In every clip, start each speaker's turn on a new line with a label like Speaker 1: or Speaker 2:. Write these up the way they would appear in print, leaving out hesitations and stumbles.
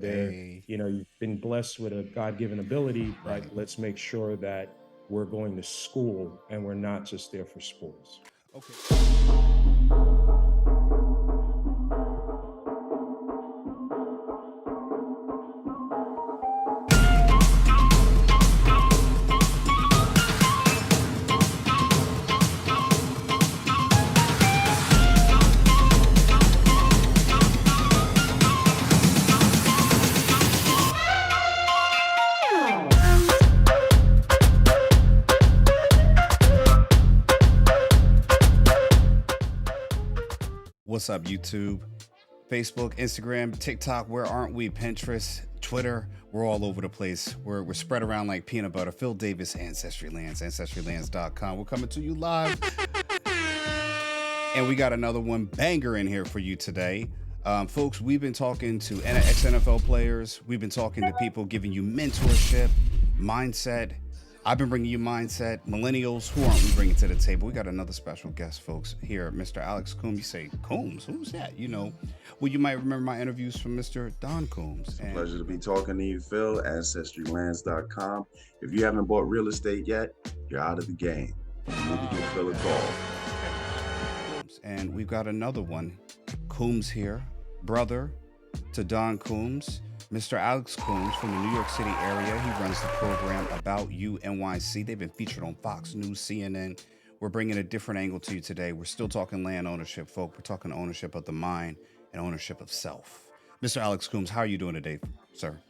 Speaker 1: They're,
Speaker 2: Hey,
Speaker 1: you've been blessed with a God-given ability,
Speaker 2: right.
Speaker 1: but let's make sure that we're going to school and we're not just there for sports.
Speaker 2: Okay. What's up, YouTube? Facebook, Instagram, TikTok, where aren't we? Pinterest, Twitter, we're all over the place. We're spread around like peanut butter. Phil Davis, Ancestry Lands, ancestrylands.com. We're coming to you live. And we got another one banger in here for you today. Folks, we've been talking to ex-NFL players. We've been talking to people giving you mentorship, mindset. I've been bringing you mindset. Millennials, who aren't we bringing to the table? We got another special guest, folks, here, Mr. Alex Coombs. You say, Coombs? Who's that? Well, you might remember my interviews from Mr. Don Coombs.
Speaker 3: It's a pleasure to be talking to you, Phil, ancestrylands.com. If you haven't bought real estate yet, you're out of the game. You need to give Phil a call.
Speaker 2: And we've got another one, Coombs here, brother to Don Coombs, Mr. Alex Coombs from the New York City area. He runs the program About You NYC. They've been featured on Fox News, CNN. We're bringing a different angle to you today. We're still talking land ownership, folk. We're talking ownership of the mind and ownership of self. Mr. Alex Coombs, how are you doing today, sir?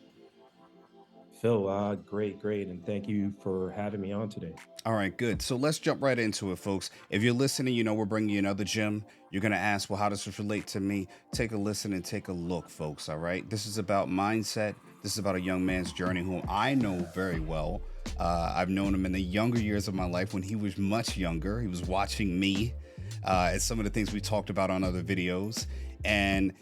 Speaker 1: Phil, great, and thank you for having me on today.
Speaker 2: All right, good. So let's jump right into it, folks. If you're listening, we're bringing you another gym. You're going to ask, well, how does this relate to me? Take a listen and take a look, folks, all right? This is about mindset. This is about a young man's journey whom I know very well. I've known him in the younger years of my life when he was much younger. He was watching me and some of the things we talked about on other videos. And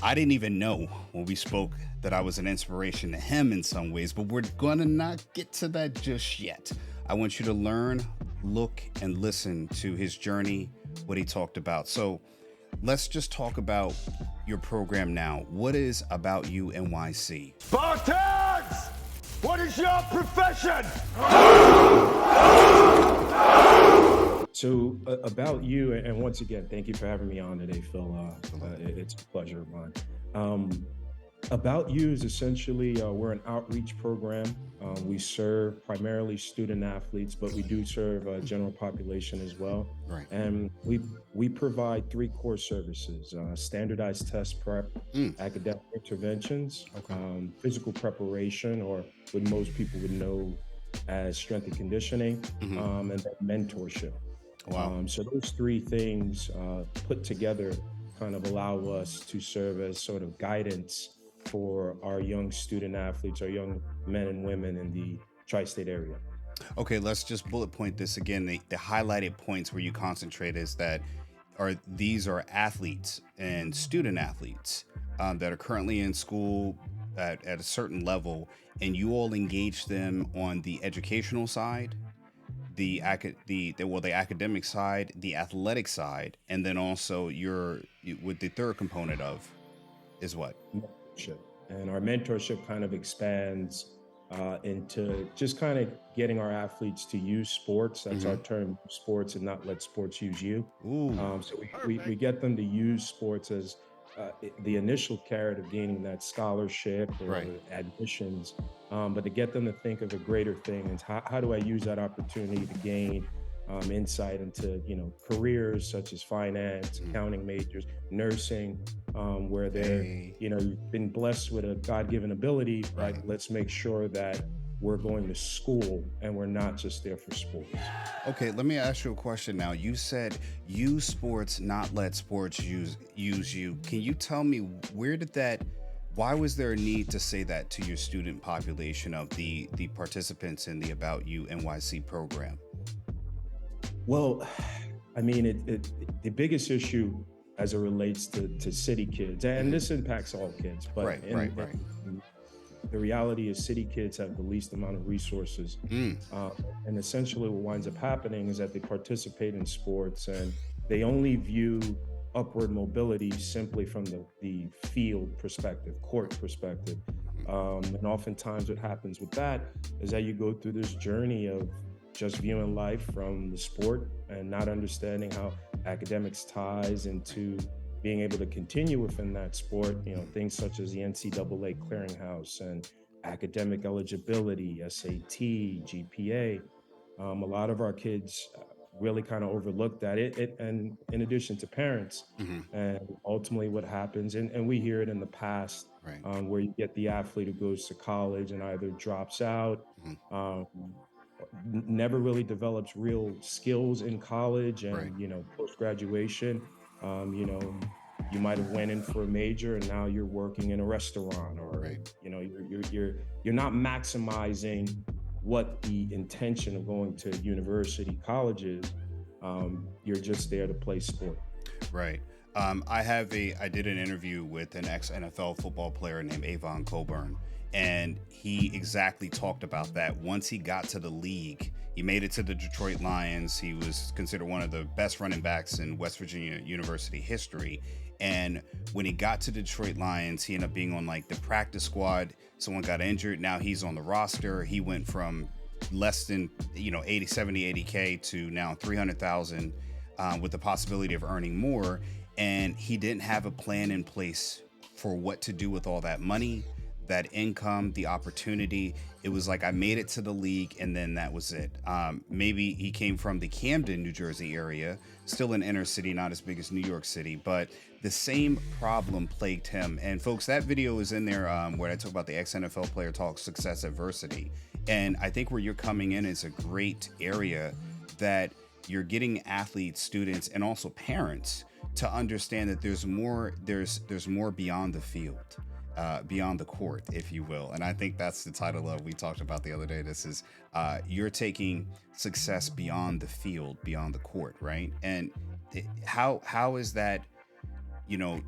Speaker 2: I didn't even know when we spoke that I was an inspiration to him in some ways, but we're going to not get to that just yet. I want you to learn, look, and listen to his journey, what he talked about. So let's just talk about your program now. What is About You NYC?
Speaker 4: Spartans! What is your profession?
Speaker 1: So About You, and once again, thank you for having me on today, Phil. It's a pleasure of mine. About You is essentially, we're an outreach program. We serve primarily student athletes, but we do serve a general population as well.
Speaker 2: Right.
Speaker 1: And we provide 3 core services: standardized test prep, academic interventions, physical preparation, or what most people would know as strength and conditioning, and then mentorship.
Speaker 2: Wow.
Speaker 1: So those 3 things put together kind of allow us to serve as sort of guidance for our young student athletes, our young men and women in the tri-state area.
Speaker 2: Okay, let's just bullet point this again. The highlighted points where you concentrate is that these are athletes and student athletes that are currently in school at a certain level, and you all engage them on the educational side, the academic side, the athletic side, and then also with the third component of is what?
Speaker 1: Mentorship. And our mentorship kind of expands into just kind of getting our athletes to use sports. That's our term, sports, and not let sports use you. So we get them to use sports as the initial carrot of gaining that scholarship or admissions, but to get them to think of a greater thing and how do I use that opportunity to gain insight into careers such as finance, accounting majors, nursing, where they're you've been blessed with a God-given ability, but let's make sure that we're going to school and we're not just there for sports.
Speaker 2: Okay, let me ask you a question now. You said use sports, not let sports use you. Can you tell me why was there a need to say that to your student population of the participants in the About You NYC program?
Speaker 1: Well, I mean, the biggest issue as it relates to city kids, and this impacts all kids, but the reality is city kids have the least amount of resources. And essentially what winds up happening is that they participate in sports and they only view upward mobility simply from the field perspective, court perspective. And oftentimes what happens with that is that you go through this journey of just viewing life from the sport and not understanding how academics ties into being able to continue within that sport, things such as the NCAA clearinghouse and academic eligibility, SAT, GPA. A lot of our kids really kind of overlook that. And in addition to parents,
Speaker 2: Hmm.
Speaker 1: and ultimately what happens, and we hear it in the past,
Speaker 2: Right.
Speaker 1: where you get the athlete who goes to college and either drops out,
Speaker 2: Hmm.
Speaker 1: um, never really develops real skills in college,
Speaker 2: Right.
Speaker 1: and post graduation, um, you know, you might have went in for a major and now you're working in a restaurant, or
Speaker 2: Right.
Speaker 1: you're not maximizing what the intention of going to university college is. You're just there to play sport.
Speaker 2: Right. I did an interview with an ex NFL football player named Avon Coburn, and he exactly talked about that. Once he got to the league, he made it to the Detroit Lions. He was considered one of the best running backs in West Virginia University history. And when he got to the Detroit Lions, he ended up being on like the practice squad. Someone got injured. Now he's on the roster. He went from less than 80, 70, 80K to now 300,000, with the possibility of earning more. And he didn't have a plan in place for what to do with all that money, that income, the opportunity. It was like, I made it to the league and then that was it. Maybe he came from the Camden, New Jersey area, still an inner city, not as big as New York City, but the same problem plagued him. And folks, that video is in there, where I talk about the ex-NFL player talk success adversity. And I think where you're coming in is a great area, that you're getting athletes, students, and also parents to understand that there's more beyond the field, beyond the court, if you will. And I think that's the title of, we talked about the other day. This is, you're taking success beyond the field, beyond the court, right? And how is that,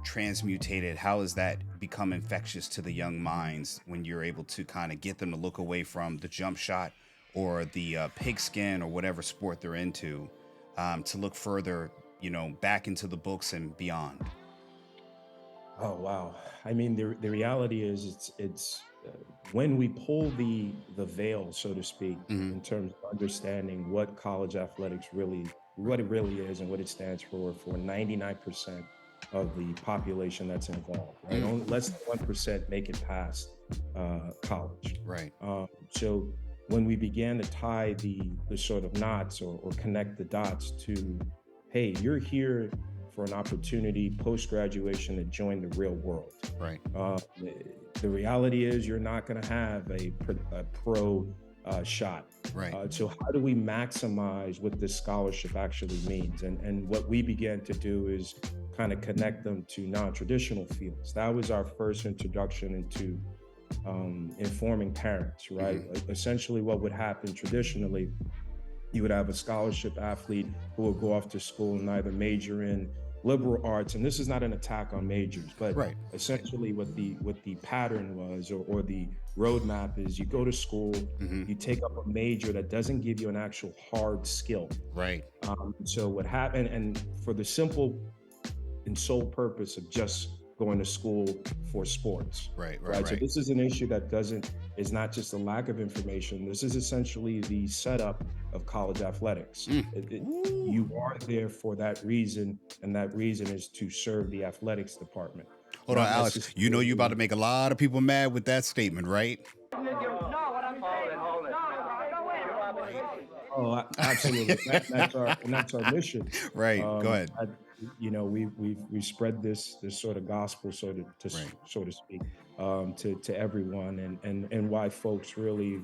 Speaker 2: transmutated? How has that become infectious to the young minds when you're able to kind of get them to look away from the jump shot or the pigskin or whatever sport they're into, to look further, back into the books and beyond?
Speaker 1: Oh wow! I mean, the reality is, it's when we pull the veil, so to speak,
Speaker 2: Hmm.
Speaker 1: in terms of understanding what college athletics what it really is, and what it stands for 99% of the population that's involved. Right,
Speaker 2: Mm.
Speaker 1: only less than 1% make it past college.
Speaker 2: Right.
Speaker 1: So when we began to tie the sort of knots, or connect the dots to, hey, you're here for an opportunity post graduation to join the real world.
Speaker 2: Right.
Speaker 1: The reality is, you're not going to have a pro shot.
Speaker 2: Right.
Speaker 1: So how do we maximize what this scholarship actually means? And what we began to do is kind of connect them to non-traditional fields. That was our first introduction into informing parents, right? Essentially, what would happen traditionally, you would have a scholarship athlete who would go off to school and either major in liberal arts, and this is not an attack on majors, but
Speaker 2: Right.
Speaker 1: essentially what the pattern was, or the roadmap is, you go to school,
Speaker 2: Hmm.
Speaker 1: you take up a major that doesn't give you an actual hard skill.
Speaker 2: Right.
Speaker 1: So what happened, and for the simple and sole purpose of just going to school for sports.
Speaker 2: Right.
Speaker 1: Right. So
Speaker 2: Right.
Speaker 1: this is an issue that is not just a lack of information. This is essentially the setup of college athletics. You are there for that reason, and that reason is to serve the athletics department.
Speaker 2: Hold on,
Speaker 1: Not
Speaker 2: Alex. You know you about to make a lot of people mad with that statement, right?
Speaker 1: Oh, absolutely. That's our mission.
Speaker 2: Right. Go ahead.
Speaker 1: We spread this sort of gospel,
Speaker 2: Right.
Speaker 1: so to speak, to everyone, and why folks really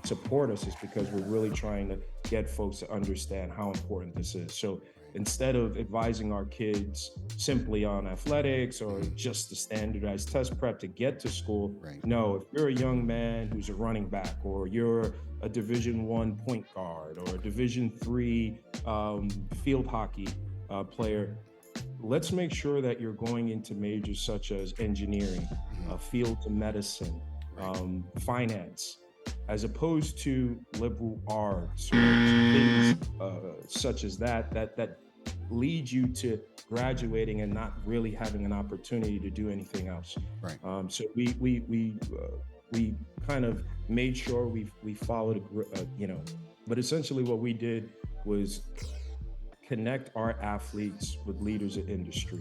Speaker 1: support us is because we're really trying to get folks to understand how important this is. So instead of advising our kids simply on athletics or just the standardized test prep to get to school,
Speaker 2: Right.
Speaker 1: no, if you're a young man who's a running back, or you're a Division I point guard, or a Division III field hockey player, let's make sure that you're going into majors such as engineering, fields of medicine, finance, as opposed to liberal arts or things such as that lead you to graduating and not really having an opportunity to do anything else.
Speaker 2: Right.
Speaker 1: So we kind of made sure we followed, but essentially what we did was connect our athletes with leaders in industry.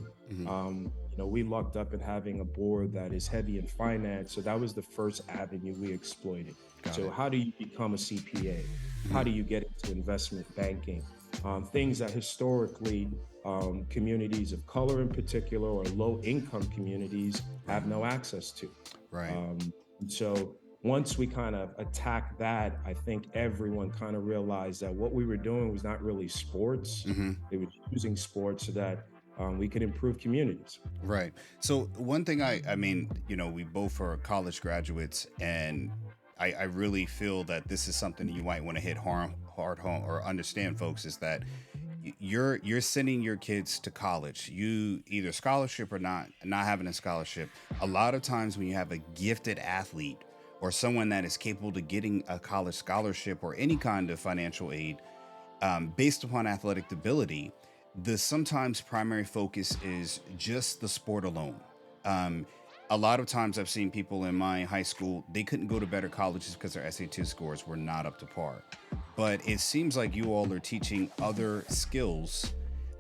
Speaker 1: We lucked up in having a board that is heavy in finance. So that was the first avenue we exploited.
Speaker 2: Got
Speaker 1: So
Speaker 2: it.
Speaker 1: how do you become a CPA? How do you get into investment banking? Things that historically communities of color in particular or low income communities have no access to.
Speaker 2: Right.
Speaker 1: And so once we kind of attacked that, I think everyone kind of realized that what we were doing was not really sports. It was using sports so that we could improve communities.
Speaker 2: Right. So one thing I mean, we both are college graduates, and I really feel that this is something that you might want to hit hard home or understand, folks, is that you're sending your kids to college. You either scholarship or not having a scholarship. A lot of times when you have a gifted athlete or someone that is capable of getting a college scholarship or any kind of financial aid, based upon athletic ability, the sometimes primary focus is just the sport alone. Um, a lot of times I've seen people in my high school, they couldn't go to better colleges because their SAT scores were not up to par. But it seems like you all are teaching other skills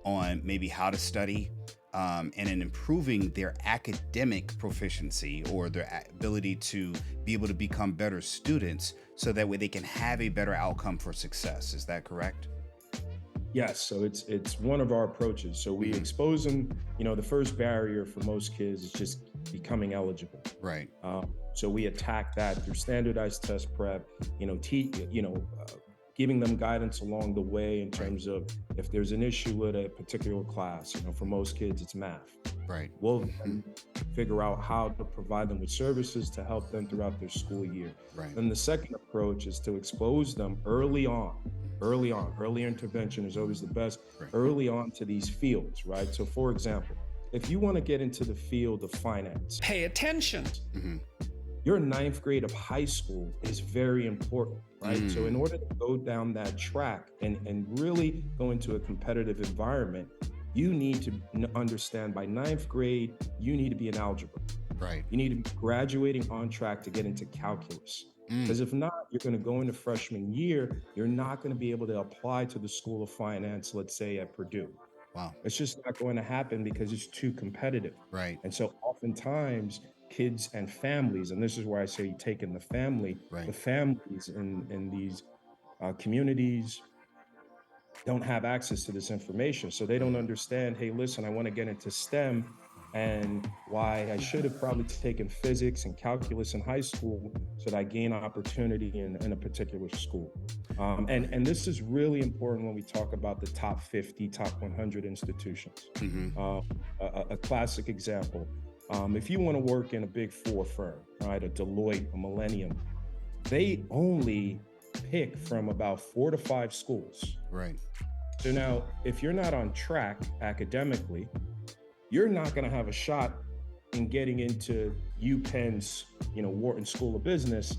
Speaker 2: on maybe how to study, and in improving their academic proficiency or their ability to be able to become better students so that way they can have a better outcome for success. Is that correct?
Speaker 1: Yes, so it's one of our approaches. So we expose them. The first barrier for most kids is just becoming eligible.
Speaker 2: Right.
Speaker 1: So we attack that through standardized test prep. Giving them guidance along the way in terms of if there's an issue with a particular class. For most kids, it's math.
Speaker 2: Right.
Speaker 1: We'll then figure out how to provide them with services to help them throughout their school year.
Speaker 2: Right.
Speaker 1: Then the second approach is to expose them early on. Early intervention is always the best.
Speaker 2: Right.
Speaker 1: Early on to these fields, right? So for example, if you want to get into the field of finance,
Speaker 5: pay attention.
Speaker 1: Your ninth grade of high school is very important, right? So in order to go down that track and really go into a competitive environment, you need to understand by ninth grade, you need to be in algebra.
Speaker 2: Right.
Speaker 1: You need to be graduating on track to get into calculus. Because if not, you're going to go into freshman year, you're not going to be able to apply to the School of Finance, let's say at Purdue.
Speaker 2: Wow.
Speaker 1: It's just not going to happen because it's too competitive.
Speaker 2: Right.
Speaker 1: And so oftentimes kids and families, and this is where I say taking the family,
Speaker 2: Right.
Speaker 1: the families in these communities don't have access to this information. So they don't understand, hey, listen, I want to get into STEM, and why I should have probably taken physics and calculus in high school so that I gain opportunity in a particular school. And this is really important when we talk about the top 50, top 100 institutions. A classic example, if you want to work in a big four firm, right, a Deloitte, a Millennium, they only pick from about 4 to 5 schools.
Speaker 2: Right.
Speaker 1: So now, if you're not on track academically, you're not going to have a shot in getting into UPenn's, Wharton School of Business.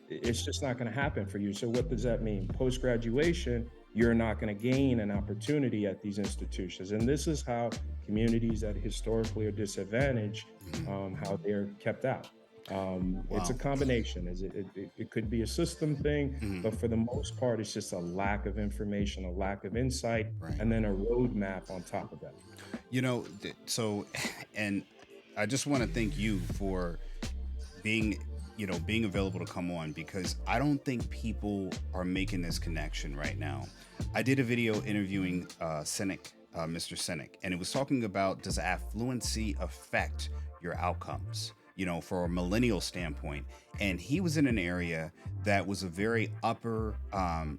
Speaker 1: It's just not going to happen for you. So what does that mean? Post-graduation, you're not going to gain an opportunity at these institutions. And this is how communities that historically are disadvantaged, how they're kept out. It's a combination. It could be a system thing, but for the most part, it's just a lack of information, a lack of insight, and then a roadmap on top of that.
Speaker 2: And I just want to thank you for being available to come on, because I don't think people are making this connection right now. I did a video interviewing Mr. Sinek, and it was talking about, does affluency affect your outcomes? For a millennial standpoint. And he was in an area that was a very upper,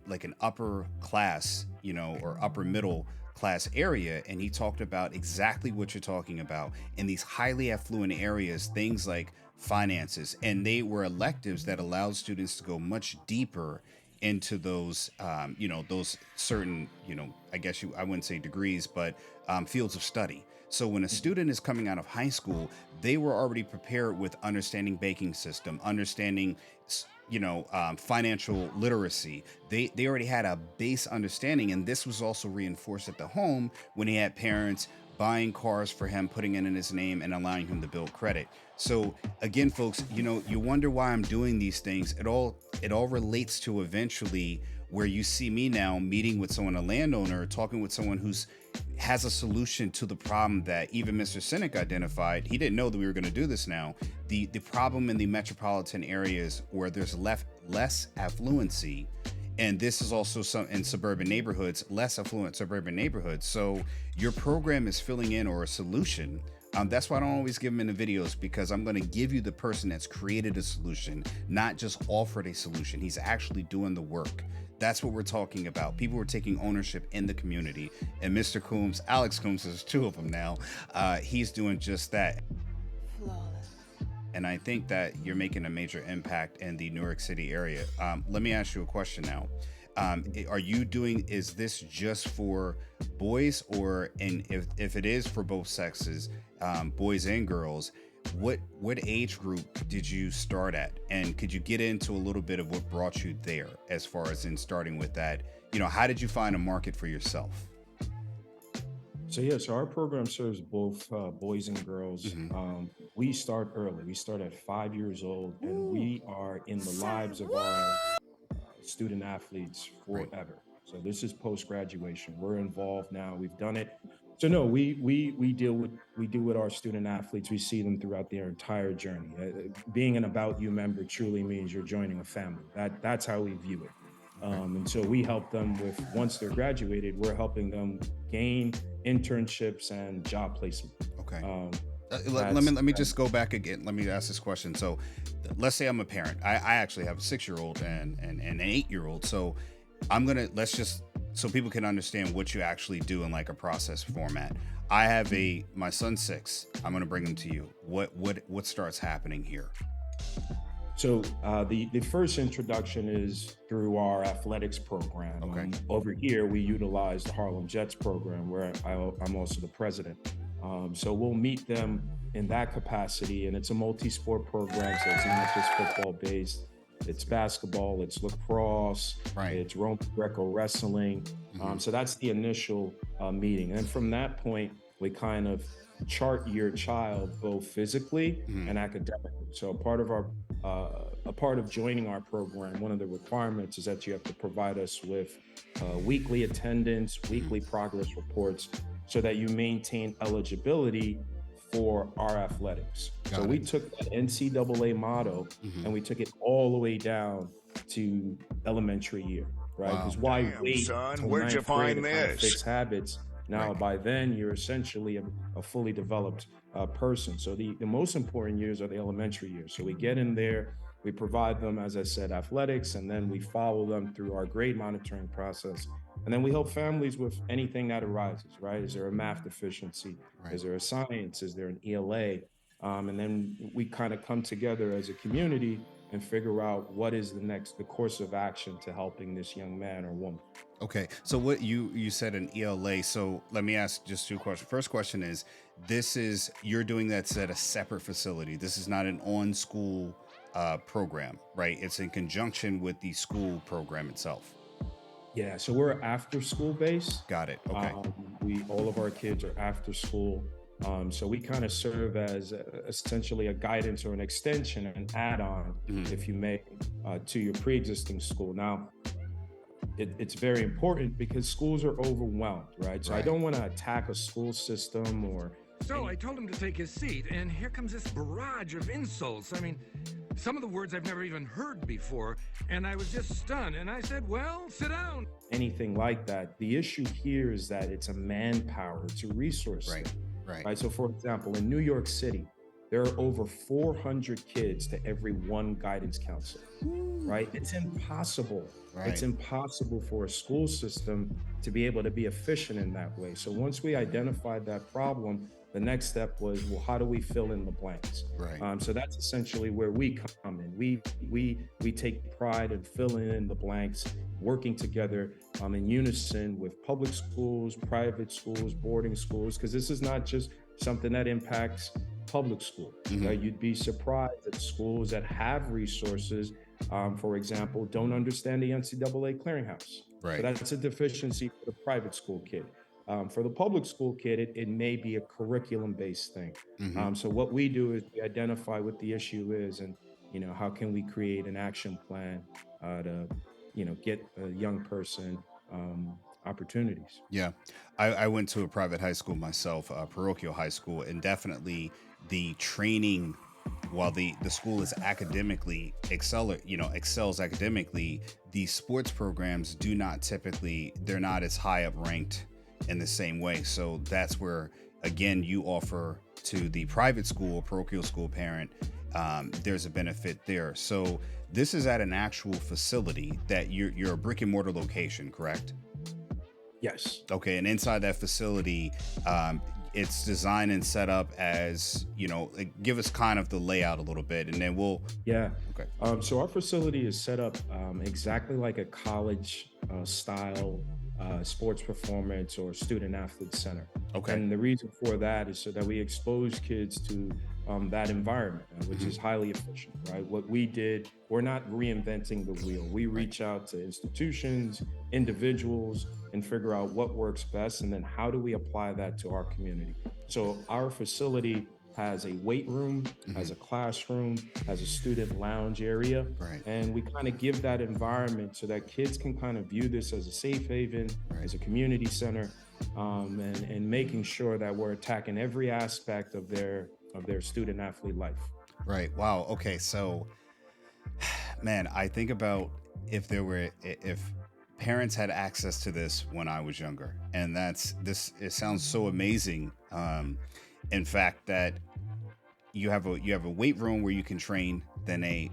Speaker 2: like an upper class, or upper middle class area. And he talked about exactly what you're talking about in these highly affluent areas, things like finances. And they were electives that allowed students to go much deeper into those, those certain, I wouldn't say degrees, but fields of study. So when a student is coming out of high school, they were already prepared with understanding banking system, understanding financial literacy. They already had a base understanding, and this was also reinforced at the home when he had parents buying cars for him, putting it in his name, and allowing him to build credit. So again, folks, you wonder why I'm doing these things. It all relates to eventually where you see me now meeting with someone, a landowner, talking with someone who's has a solution to the problem that even Mr. Cynic identified. He didn't know that we were going to do this now. The problem in the metropolitan areas where there's less affluency, and this is also some in suburban neighborhoods, less affluent suburban neighborhoods. So your program is filling in, or a solution. That's why I don't always give them in the videos, because I'm going to give you the person that's created a solution, not just offered a solution. He's actually doing the work. That's what we're talking about. People are taking ownership in the community. And Mr. Coombs, Alex Coombs, there's two of them now. He's doing just that. Flawless. And I think that you're making a major impact in the New York City area. Let me ask you a question now. Is this just for boys, and if it is for both sexes, boys and girls, what age group did you start at? And could you get into a little bit of what brought you there, as far as in starting with that? How did you find a market for yourself?
Speaker 1: So our program serves both boys and girls. We start early. We start at 5 years old, and we are in the lives of our student athletes forever. Right. So this is post-graduation. We're involved now. We've done it. So no, we do with our student athletes. We see them throughout their entire journey. Being an About You member truly means you're joining a family. That's how we view it. And so we help them with, once they're graduated, we're helping them gain internships and job placement.
Speaker 2: Okay. Let me just go back again. Let me ask this question. So let's say I'm a parent. I actually have a 6-year-old and an 8-year-old. So so people can understand what you actually do in like a process format. I have my son's 6. I'm going to bring him to you. What starts happening here?
Speaker 1: So the first introduction is through our athletics program.
Speaker 2: Okay.
Speaker 1: Over here, we utilize the Harlem Jets program, where I'm also the president. So we'll meet them in that capacity, and it's a multi-sport program, so it's not just football-based. It's basketball, it's lacrosse, right. It's Roman Greco wrestling. So that's the initial meeting. And from that point, we kind of chart your child both physically and academically. So a part of joining our program, one of the requirements is that you have to provide us with weekly attendance, weekly progress reports, so that you maintain eligibility for our athletics. So we took that NCAA motto and we took it all the way down to elementary year, right? Because why wait
Speaker 4: son,
Speaker 1: till
Speaker 4: where'd you find this?
Speaker 1: Fix habits. Now, by then, you're essentially a fully developed person. So the most important years are the elementary years. So we get in there, we provide them, as I said, athletics, and then we follow them through our grade monitoring process. And then we help families with anything that arises, right? Is there a math deficiency? Right. Is there a science? Is there an ELA? And then we kind of come together as a community and figure out what is the course of action to helping this young man or woman.
Speaker 2: Okay, so what you said an ELA. So let me ask just 2 questions. First question is, you're doing that at a separate facility. This is not an on-school program, right? It's in conjunction with the school program itself.
Speaker 1: Yeah, so we're after school based.
Speaker 2: Got it. Okay.
Speaker 1: All of our kids are after school. So we kind of serve as essentially a guidance or an extension, an add-on, if you may, to your pre-existing school. Now, it's very important because schools are overwhelmed, right? So I don't want to attack a school system or...
Speaker 5: So I told him to take his seat, and here comes this barrage of insults. I mean, some of the words I've never even heard before, and I was just stunned. And I said, well, sit down.
Speaker 1: Anything like that. The issue here is that it's a manpower, it's a resource thing. Right. So for example, in New York City, there are over 400 kids to every one guidance counselor, right? It's impossible. Right. It's impossible for a school system to be able to be efficient in that way. So once we identified that problem, the next step was, well, how do we fill in the blanks? Right. So that's essentially where we come in. We take pride in filling in the blanks, working together in unison with public schools, private schools, boarding schools, because this is not just something that impacts public school. Right? You'd be surprised at schools that have resources for example, don't understand the NCAA clearinghouse.
Speaker 2: Right.
Speaker 1: So that's a deficiency for the private school kid. For the public school kid, it may be a curriculum-based thing. So what we do is we identify what the issue is, and how can we create an action plan to get a young person opportunities.
Speaker 2: Yeah, I went to a private high school myself, parochial high school, and definitely the training, while the school is academically excels academically, the sports programs do not typically, they're not as high up ranked in the same way. So that's where, again, you offer to the private school, parochial school parent, there's a benefit there. So this is at an actual facility that you're a brick and mortar location, correct?
Speaker 1: Yes.
Speaker 2: Okay, and inside that facility, it's designed and set up as, like, give us kind of the layout a little bit, and then we'll.
Speaker 1: Yeah.
Speaker 2: Okay.
Speaker 1: So our facility is set up exactly like a college style sports performance or student athlete center.
Speaker 2: Okay.
Speaker 1: And the reason for that is so that we expose kids to that environment, which is highly efficient, right? What we did, we're not reinventing the wheel. We reach out to institutions, individuals, and figure out what works best, and then how do we apply that to our community. So our facility has a weight room, has a classroom, has a student lounge area.
Speaker 2: Right.
Speaker 1: And we kind of give that environment so that kids can kind of view this as a safe haven, as a community center, and making sure that we're attacking every aspect of their student athlete life.
Speaker 2: Right. Wow. Okay. So, man, I think about if parents had access to this when I was younger, and it sounds so amazing. In fact, that you have a weight room where you can train, then a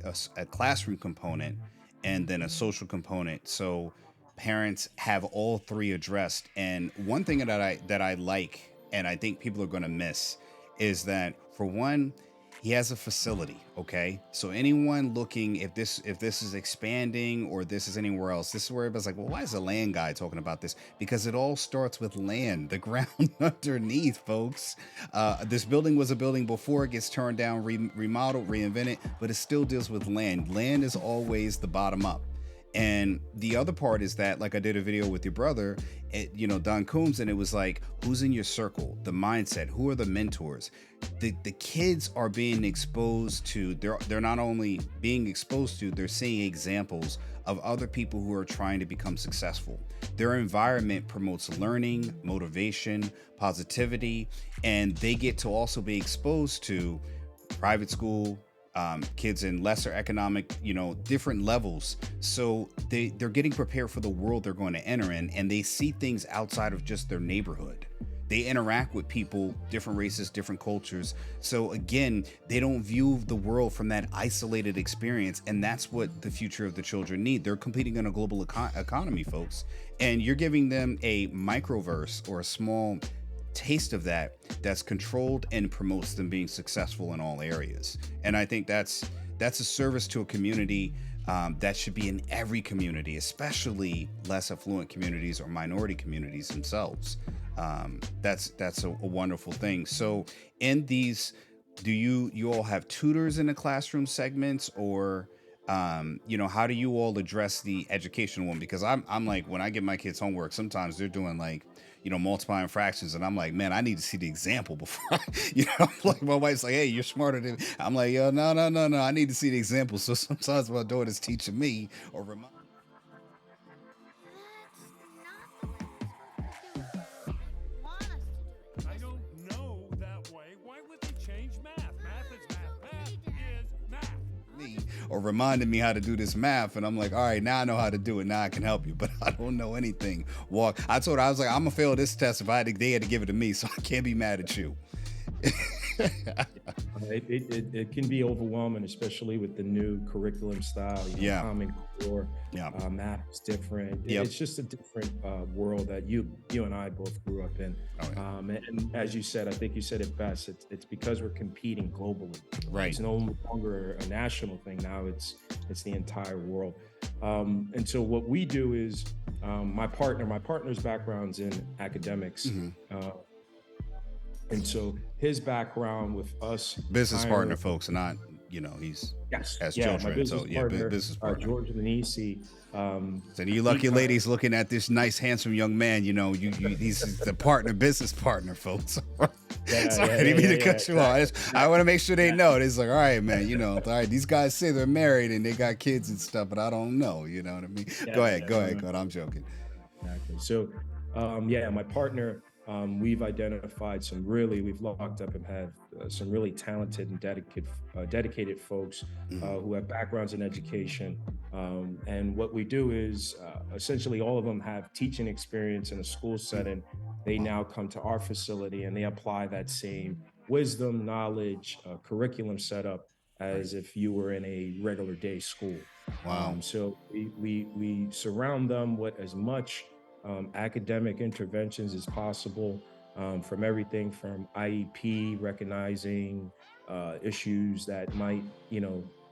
Speaker 2: classroom component, and then a social component. So parents have all three addressed. And one thing that I like, and I think people are going to miss, is that, for one, he has a facility. Okay, so anyone looking, if this is expanding or this is anywhere else, this is where everybody's like, well, why is the land guy talking about this? Because it all starts with land, the ground underneath, folks. This building was a building before it gets turned down, remodeled, reinvented, but it still deals with land. Land is always the bottom up. And the other part is that, like I did a video with your brother, Don Coombs, and it was like, who's in your circle? The mindset, who are the mentors? The kids are being exposed to, they're not only being exposed to, they're seeing examples of other people who are trying to become successful. Their environment promotes learning, motivation, positivity, and they get to also be exposed to private school, kids in lesser economic, different levels. So they're getting prepared for the world they're going to enter in, and they see things outside of just their neighborhood. They interact with people, different races, different cultures. So again, they don't view the world from that isolated experience. And that's what the future of the children need. They're competing in a global economy, folks. And you're giving them a microverse or a small taste of that's controlled and promotes them being successful in all areas. And I think that's a service to a community that should be in every community, especially less affluent communities or minority communities themselves. That's a wonderful thing. So in these, do you all have tutors in the classroom segments, or how do you all address the educational one? Because I'm like, when I get my kids homework, sometimes they're doing like, multiplying fractions, and I'm like, man, I need to see the example before like, my wife's like, hey, you're smarter than me. I'm like, yo, no, I need to see the example. So sometimes my daughter's teaching me or remind.
Speaker 4: I don't know that way. Why would they change math? Math is math. Math is math.
Speaker 2: Me or reminding me how to do this math, and I'm like, all right, now I know how to do it. Now I can help you, but I don't know anything. I told her, I was like, I'm gonna fail this test if they had to give it to me, so I can't be mad at you.
Speaker 1: It can be overwhelming, especially with the new curriculum style. Common Core, math is different. It's just a different world that you and I both grew up in. And as you said, I think you said it best. It's because we're competing globally.
Speaker 2: Right.
Speaker 1: It's no longer a national thing now. It's the entire world. And so what we do is, my partner's background's in academics. And so his background with us,
Speaker 2: business partner, folks, not he's
Speaker 1: Yes.
Speaker 2: has
Speaker 1: Yeah. My
Speaker 2: children. So
Speaker 1: business
Speaker 2: yeah,
Speaker 1: partner,
Speaker 2: business partner.
Speaker 1: George Lanisi,
Speaker 2: So you
Speaker 1: he
Speaker 2: lucky
Speaker 1: kind
Speaker 2: ladies looking at this nice, handsome young man, he's the business partner, folks.
Speaker 1: yeah,
Speaker 2: Sorry,
Speaker 1: yeah,
Speaker 2: I
Speaker 1: yeah,
Speaker 2: didn't mean
Speaker 1: yeah,
Speaker 2: to
Speaker 1: yeah,
Speaker 2: cut you off.
Speaker 1: exactly,
Speaker 2: I want to make sure they
Speaker 1: yeah,
Speaker 2: know. It's like, all right, man, all right, these guys say they're married and they got kids and stuff, but I don't know. You know what I mean?
Speaker 1: yeah,
Speaker 2: Go
Speaker 1: yeah,
Speaker 2: ahead, go
Speaker 1: no,
Speaker 2: ahead,
Speaker 1: no,
Speaker 2: go ahead. I'm joking.
Speaker 1: exactly. So, yeah, my partner, we've identified we've locked up and had some really talented and dedicated folks who have backgrounds in education. And what we do is essentially all of them have teaching experience in a school setting. They now come to our facility and they apply that same wisdom, knowledge, curriculum setup
Speaker 2: Right.
Speaker 1: as if you were in a regular day school.
Speaker 2: Wow.
Speaker 1: So we surround them with as much academic interventions as possible, from everything from IEP, recognizing issues that might,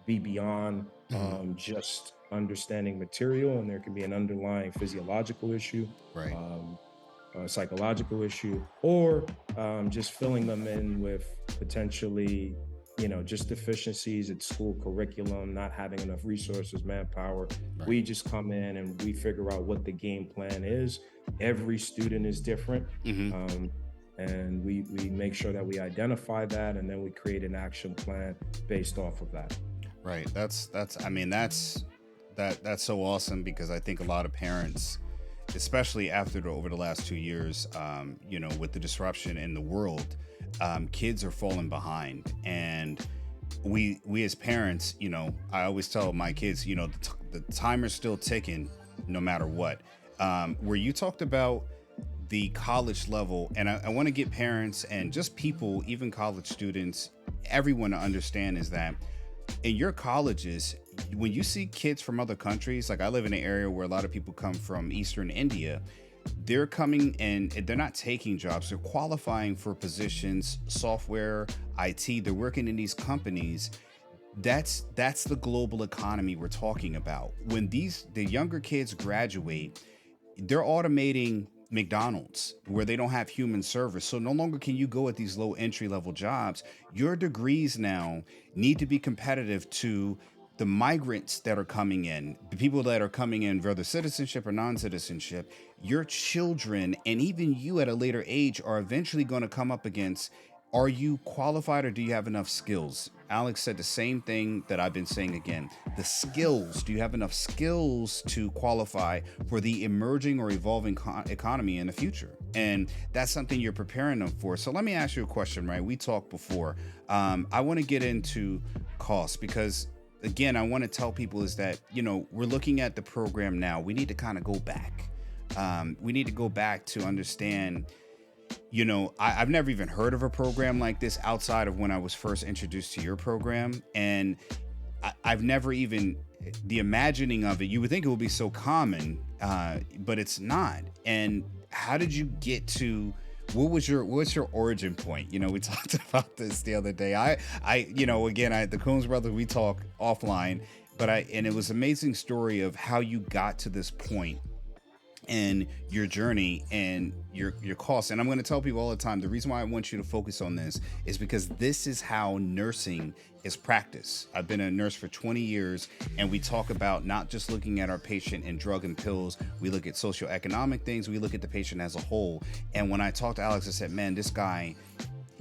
Speaker 1: be beyond
Speaker 2: Mhm.
Speaker 1: just understanding material, and there can be an underlying physiological issue,
Speaker 2: Right.
Speaker 1: um, a psychological issue, or just filling them in with potentially, just deficiencies at school curriculum, not having enough resources, manpower.
Speaker 2: Right.
Speaker 1: We just come in and we figure out what the game plan is. Every student is different.
Speaker 2: Hmm.
Speaker 1: Um, and we make sure that we identify that, and then we create an action plan based off of that.
Speaker 2: Right. I mean, that's so awesome because I think a lot of parents, especially over the last 2 years, with the disruption in the world, kids are falling behind. And we as parents, I always tell my kids, the timer's still ticking no matter what. Where you talked about the college level, and I want to get parents and just people, even college students, everyone to understand is that in your colleges, when you see kids from other countries, like I live in an area where a lot of people come from Eastern India, they're coming and they're not taking jobs, they're qualifying for positions, software, IT, they're working in these companies. That's the global economy we're talking about. When the younger kids graduate, they're automating McDonald's where they don't have human service. So no longer can you go at these low entry level jobs. Your degrees now need to be competitive to the migrants that are coming in, the people that are coming in, whether citizenship or non-citizenship. Your children and even you at a later age are eventually going to come up against, are you qualified or do you have enough skills? Alex said the same thing that I've been saying again. The skills. Do you have enough skills to qualify for the emerging or evolving economy in the future? And that's something you're preparing them for. So let me ask you a question, right? We talked before. I want to get into cost because, again, I want to tell people is that, we're looking at the program now. We need to kind of go back. We need to go back to understand. I've never even heard of a program like this outside of when I was first introduced to your program. And I've never even, the imagining of it, you would think it would be so common, but it's not. And how did you get to, what's your origin point? We talked about this the other day. The Coombs brothers, we talk offline, and it was an amazing story of how you got to this point and your journey and your costs. And I'm going to tell people all the time, the reason why I want you to focus on this is because this is how nursing is practiced. I've been a nurse for 20 years, and we talk about not just looking at our patient in drug and pills. We look at socioeconomic things. We look at the patient as a whole. And when I talked to Alex, I said, man, this guy,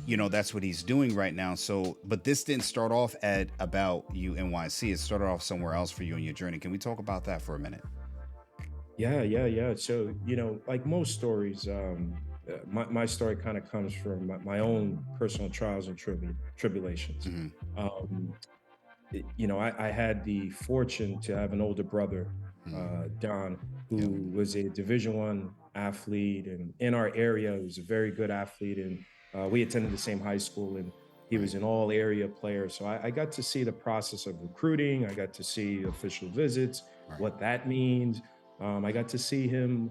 Speaker 2: that's what he's doing right now. So, but this didn't start off at About You NYC. It started off somewhere else for you in your journey. Can we talk about that for a minute?
Speaker 1: Yeah. So, like most stories, my story kind of comes from my own personal trials and tribulations.
Speaker 2: Mm-hmm.
Speaker 1: Um, I had the fortune to have an older brother, Don,
Speaker 2: Yep.
Speaker 1: who was a Division I athlete, and in our area, he was a very good athlete, and we attended the same high school, and he
Speaker 2: Right.
Speaker 1: was an all area player. So I got to see the process of recruiting. I got to see official visits,
Speaker 2: Right.
Speaker 1: what that means. I got to see him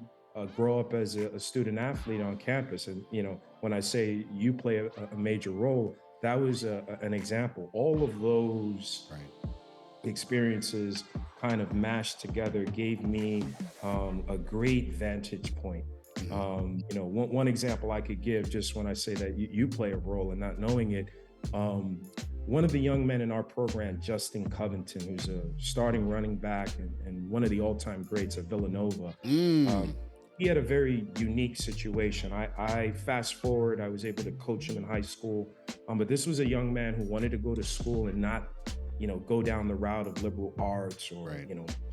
Speaker 1: grow up as a student athlete on campus. And, when I say you play a major role, that was an example. All of those
Speaker 2: Right.
Speaker 1: experiences kind of mashed together gave me a great vantage point. One example I could give, just when I say that you play a role and not knowing it, one of the young men in our program, Justin Covington, who's a starting running back and one of the all-time greats at Villanova, he had a very unique situation. I fast forward, I was able to coach him in high school, but this was a young man who wanted to go to school and not, go down the route of liberal arts or,
Speaker 2: Right.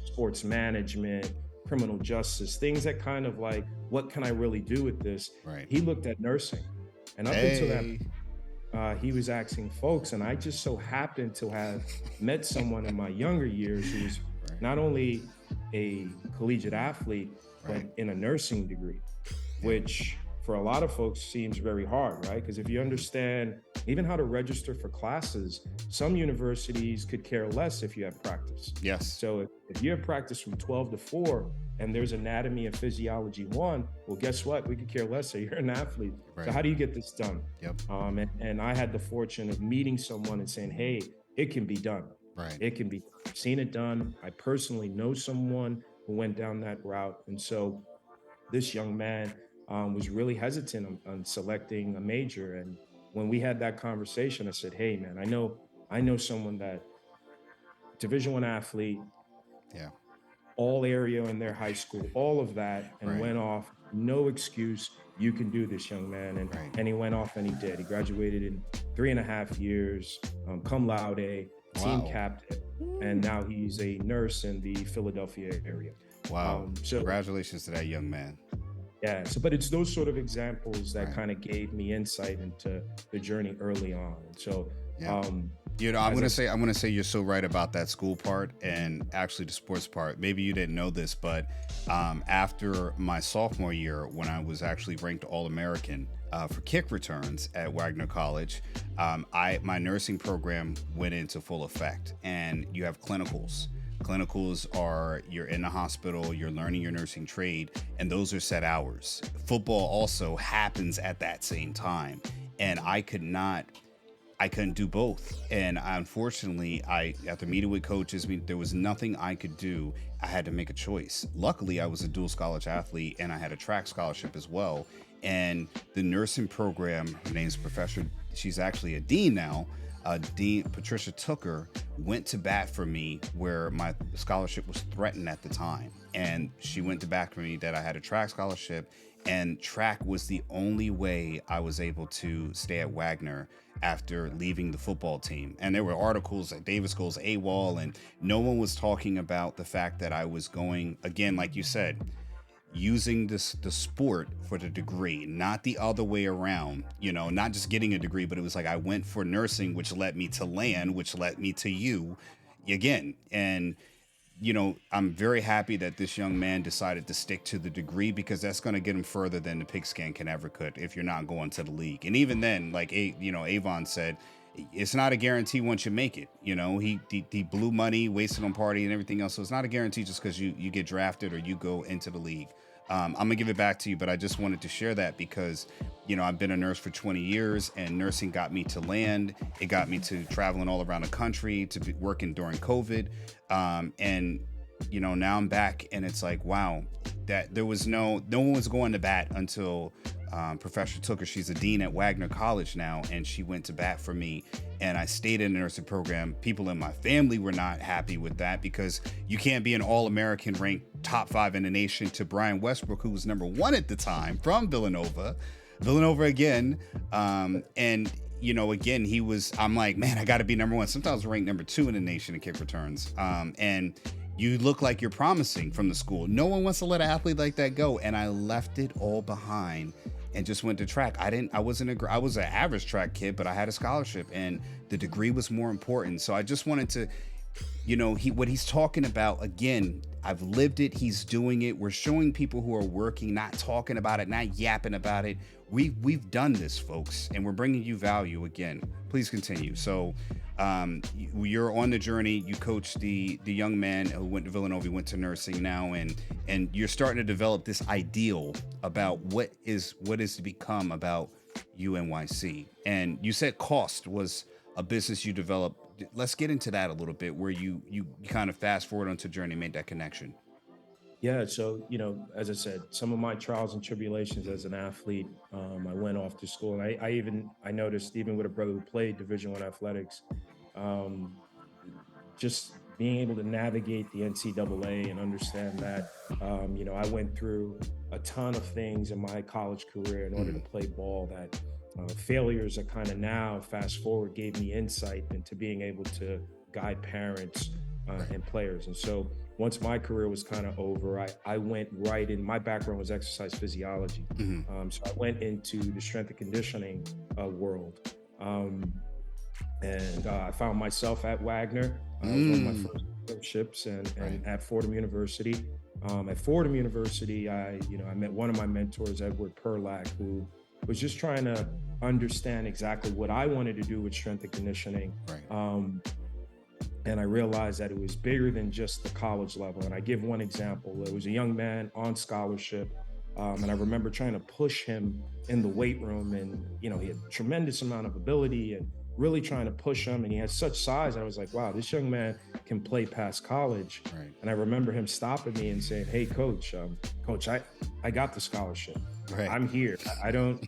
Speaker 1: Sports management, criminal justice, things that kind of like, what can I really do with this?
Speaker 2: Right.
Speaker 1: He looked at nursing. And up until that, he was asking folks, and I just so happened to have met someone in my younger years who's not only a collegiate athlete, but in a nursing degree, which for a lot of folks seems very hard, right? Because if you understand even how to register for classes, some universities could care less if you have practice.
Speaker 2: Yes.
Speaker 1: So if you have practice from 12 to 4 and there's anatomy and physiology 1, well, guess what? We could care less. So you're an athlete.
Speaker 2: Right.
Speaker 1: So how do you get this done?
Speaker 2: Yep.
Speaker 1: And I had the fortune of meeting someone and saying, hey, it can be done.
Speaker 2: Right.
Speaker 1: It can be. I've seen it done. I personally know someone who went down that route. And so this young man was really hesitant on selecting a major. And when we had that conversation, I said, hey, man, I know someone that Division I athlete, all area in their high school, all of that, and went off, no excuse. You can do this, young man. And he went off and he did. He graduated in 3.5 years, cum laude, team captain, and now he's a nurse in the Philadelphia area.
Speaker 2: Wow. So congratulations to that young man.
Speaker 1: Yeah. So, but it's those sort of examples that kind of gave me insight into the journey early on. So,
Speaker 2: I'm going to say you're so right about that school part and actually the sports part. Maybe you didn't know this, but after my sophomore year, when I was actually ranked All-American for kick returns at Wagner College, my nursing program went into full effect, and you have clinicals. Clinicals are you're in the hospital, you're learning your nursing trade, and those are set hours. Football also happens at that same time, and I couldn't do both. And unfortunately, after meeting with coaches, there was nothing I could do. I had to make a choice. Luckily, I was a dual college athlete and I had a track scholarship as well. And the nursing program, her name's Professor, she's actually a dean now, Dean Patricia Tooker, went to bat for me where my scholarship was threatened at the time. And she went to bat for me that I had a track scholarship, and track was the only way I was able to stay at Wagner after leaving the football team. And there were articles that Davis goes AWOL, and no one was talking about the fact that I was going, again, like you said, using the sport for the degree, not the other way around, not just getting a degree, but it was like I went for nursing, which led me to land, which led me to you again. And I'm very happy that this young man decided to stick to the degree, because that's going to get him further than the pigskin could if you're not going to the league. And even then, like, Avon said, it's not a guarantee once you make it. He blew money, wasted on party and everything else. So it's not a guarantee just because you get drafted or you go into the league. I'm going to give it back to you, but I just wanted to share that because, I've been a nurse for 20 years and nursing got me to land. It got me to traveling all around the country, to be working during COVID. And now I'm back, and it's like, wow, that there was no one was going to bat until Professor Tooker. She's a dean at Wagner College now, and she went to bat for me, and I stayed in the nursing program. People in my family were not happy with that, because you can't be an All-American ranked top 5 in the nation to Brian Westbrook, who was number 1 at the time from Villanova again. And again, I'm like, man, I got to be number 1. Sometimes ranked number 2 in the nation in kick returns. And you look like you're promising from the school. No one wants to let an athlete like that go. And I left it all behind and just went to track. I was an average track kid, but I had a scholarship, and the degree was more important. So I just wanted to, what he's talking about, again, I've lived it. He's doing it. We're showing people who are working, not talking about it, not yapping about it. We've done this, folks, and we're bringing you value again. Please continue. So you're on the journey. You coach the young man who went to Villanova, went to nursing now, and you're starting to develop this ideal about what is to become about UNYC. And you said Cost was a business you developed. Let's get into that a little bit, where you kind of fast forward onto journey, made that connection.
Speaker 1: Yeah, so as I said, some of my trials and tribulations as an athlete, I went off to school, and I noticed even with a brother who played Division One athletics, um, just being able to navigate the NCAA and understand that, I went through a ton of things in my college career in order to
Speaker 2: Mhm.
Speaker 1: play ball. That failures are kind of now fast forward gave me insight into being able to guide parents
Speaker 2: Right.
Speaker 1: and players. And so once my career was kind of over, I went right in. My background was exercise physiology.
Speaker 2: Mhm.
Speaker 1: So I went into the strength and conditioning world. Um, and I found myself at Wagner. It was one of my
Speaker 2: Mm.
Speaker 1: first internships,
Speaker 2: Right.
Speaker 1: and at Fordham University. At Fordham University, I met one of my mentors, Edward Perlack, who was just trying to understand exactly what I wanted to do with strength and conditioning.
Speaker 2: Right.
Speaker 1: Um, and I realized that it was bigger than just the college level. And I give one example. There was a young man on scholarship, and I remember trying to push him in the weight room, and he had tremendous amount of ability, and really trying to push him, and he had such size. I was like, wow, this young man can play past college.
Speaker 2: Right.
Speaker 1: And I remember him stopping me and saying, "Hey, coach, I got the scholarship.
Speaker 2: Right.
Speaker 1: I'm here. I don't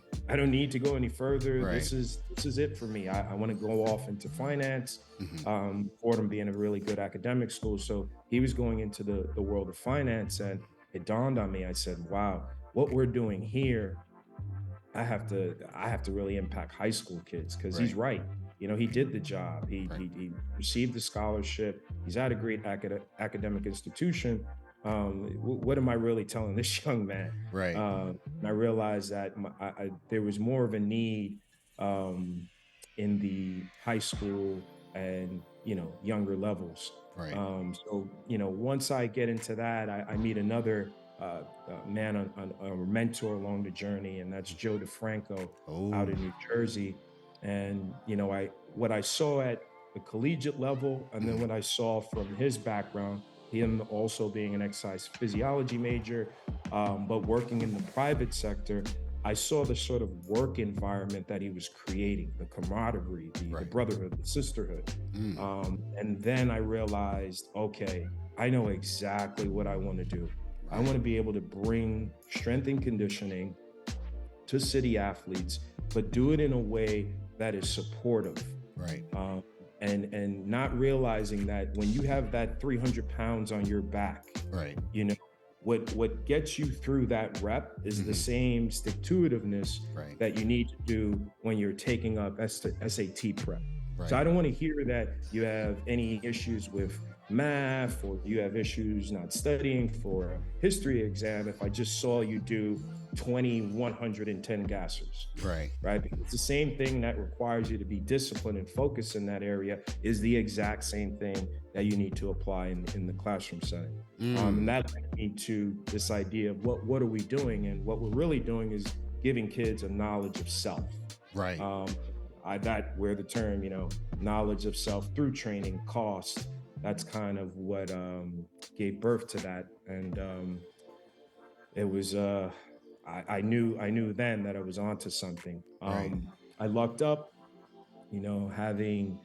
Speaker 1: need to go any further.
Speaker 2: Right.
Speaker 1: This is it for me. I want to go off into finance."
Speaker 2: Mhm.
Speaker 1: Fordham being a really good academic school, so he was going into the world of finance, and it dawned on me. I said, "Wow, what we're doing here, I have to really impact high school kids, because he's
Speaker 2: Right.
Speaker 1: right. He did the job. He,
Speaker 2: Right.
Speaker 1: he he received the scholarship. He's at a great academic institution. What am I really telling this young man?"
Speaker 2: Right.
Speaker 1: And I realized that there was more of a need um, in the high school and younger levels.
Speaker 2: Right.
Speaker 1: So once I get into that, I meet another man on a mentor along the journey, and that's Joe DeFranco out
Speaker 2: Oh.
Speaker 1: in New Jersey. And I what I saw at the collegiate level, and then
Speaker 2: Mhm.
Speaker 1: what I saw from his background, him also being an exercise physiology major, but working in the private sector, I saw the sort of work environment that he was creating, the camaraderie, the
Speaker 2: Right.
Speaker 1: brotherhood, the sisterhood.
Speaker 2: Mm.
Speaker 1: And then I realized, okay, I know exactly what I want to do. I
Speaker 2: Right.
Speaker 1: want to be able to bring strength and conditioning to city athletes, but do it in a way that is supportive.
Speaker 2: Right.
Speaker 1: Um, and not realizing that when you have that 300 pounds on your back,
Speaker 2: Right.
Speaker 1: you know, what gets you through that rep is the
Speaker 2: Mhm.
Speaker 1: same stick to itiveness
Speaker 2: Right.
Speaker 1: that you need to do when you're taking up SAT prep. So
Speaker 2: Right.
Speaker 1: I don't want to hear that you have any issues with math, or you have issues not studying for a history exam, if I just saw you do 2,110 gassers.
Speaker 2: Right.
Speaker 1: Right? Because it's the same thing that requires you to be disciplined and focused in that area is the exact same thing that you need to apply in the classroom setting. And
Speaker 2: Mm.
Speaker 1: that led me to this idea of what are we doing? And what we're really doing is giving kids a knowledge of self.
Speaker 2: Right.
Speaker 1: Um, that where the term, knowledge of self through training cost. That's kind of what gave birth to that. And it was I knew then that I was onto something.
Speaker 2: Right.
Speaker 1: I lucked up, having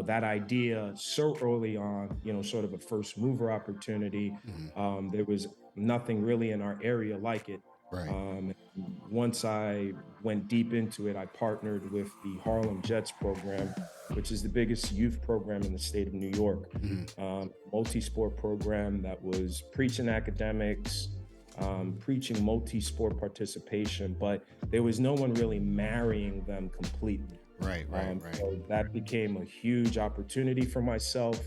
Speaker 1: that idea so early on, sort of a first mover opportunity.
Speaker 2: Mhm.
Speaker 1: There was nothing really in our area like it.
Speaker 2: Right.
Speaker 1: Once I went deep into it, I partnered with the Harlem Jets program, which is the biggest youth program in the state of New York.
Speaker 2: Mhm.
Speaker 1: Multi-sport program that was preaching academics, preaching multi-sport participation, but there was no one really marrying them completely.
Speaker 2: Right. Right. Right.
Speaker 1: So that became a huge opportunity for myself.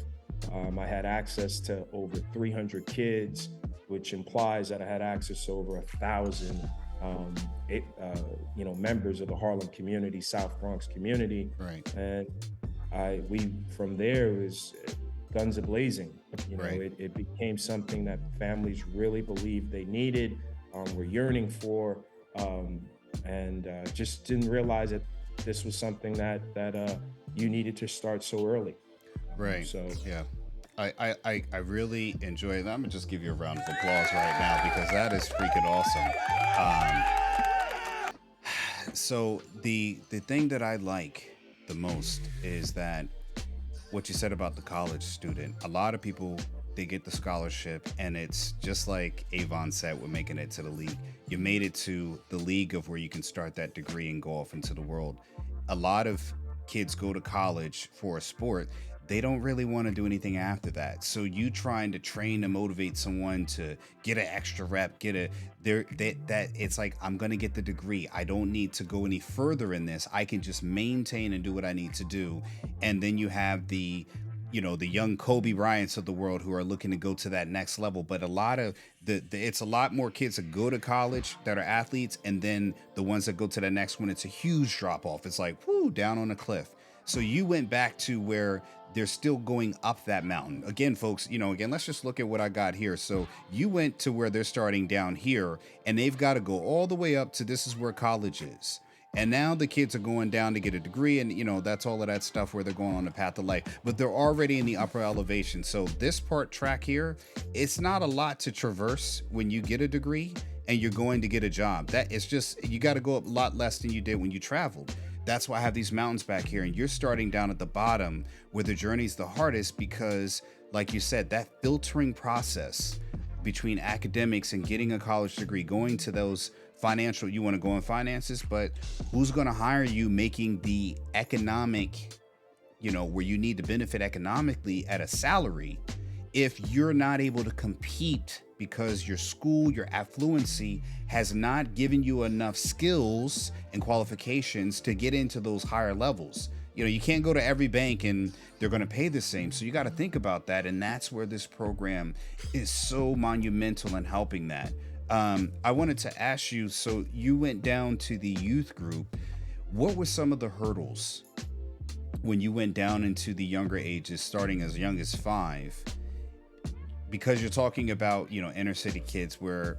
Speaker 1: I had access to over 300 kids, which implies that I had access to over 1,000, members of the Harlem community, South Bronx community,
Speaker 2: Right.
Speaker 1: and we from there it was guns a blazing.
Speaker 2: Right.
Speaker 1: It became something that families really believed they needed, were yearning for, and just didn't realize that this was something that you needed to start so early.
Speaker 2: Right.
Speaker 1: So
Speaker 2: Yeah. I really enjoy it. I'm gonna just give you a round of applause right now because that is freaking awesome. So the thing that I like the most is that what you said about the college student. A lot of people, they get the scholarship, and it's just like Avon said with making it to the league. You made it to the league of where you can start that degree and go off into the world. A lot of kids go to college for a sport. They don't really want to do anything after that. So you trying to train and motivate someone to get an extra rep, get a there that it's like, I'm gonna get the degree. I don't need to go any further in this. I can just maintain and do what I need to do. And then you have the, the young Kobe Bryants of the world who are looking to go to that next level. But a lot of it's a lot more kids that go to college that are athletes, and then the ones that go to the next one, it's a huge drop off. It's like, whoo, down on a cliff. So you went back to where they're still going up that mountain. Again, folks, again, let's just look at what I got here. So you went to where they're starting down here, and they've got to go all the way up to this is where college is. And now the kids are going down to get a degree, and that's all of that stuff where they're going on the path of life. But they're already in the upper elevation. So this track here, it's not a lot to traverse when you get a degree and you're going to get a job. That it's just, you got to go up a lot less than you did when you traveled. That's why I have these mountains back here, and you're starting down at the bottom where the journey's the hardest, because like you said, that filtering process between academics and getting a college degree, going to those financial, you want to go in finances, but who's going to hire you making the economic, where you need to benefit economically at a salary, if you're not able to compete because your school, your affluency has not given you enough skills and qualifications to get into those higher levels. You can't go to every bank and they're going to pay the same. So you got to think about that. And that's where this program is so monumental in helping that. I wanted to ask you, so you went down to the youth group. What were some of the hurdles when you went down into the younger ages, starting as young as 5? Because you're talking about, inner city kids where,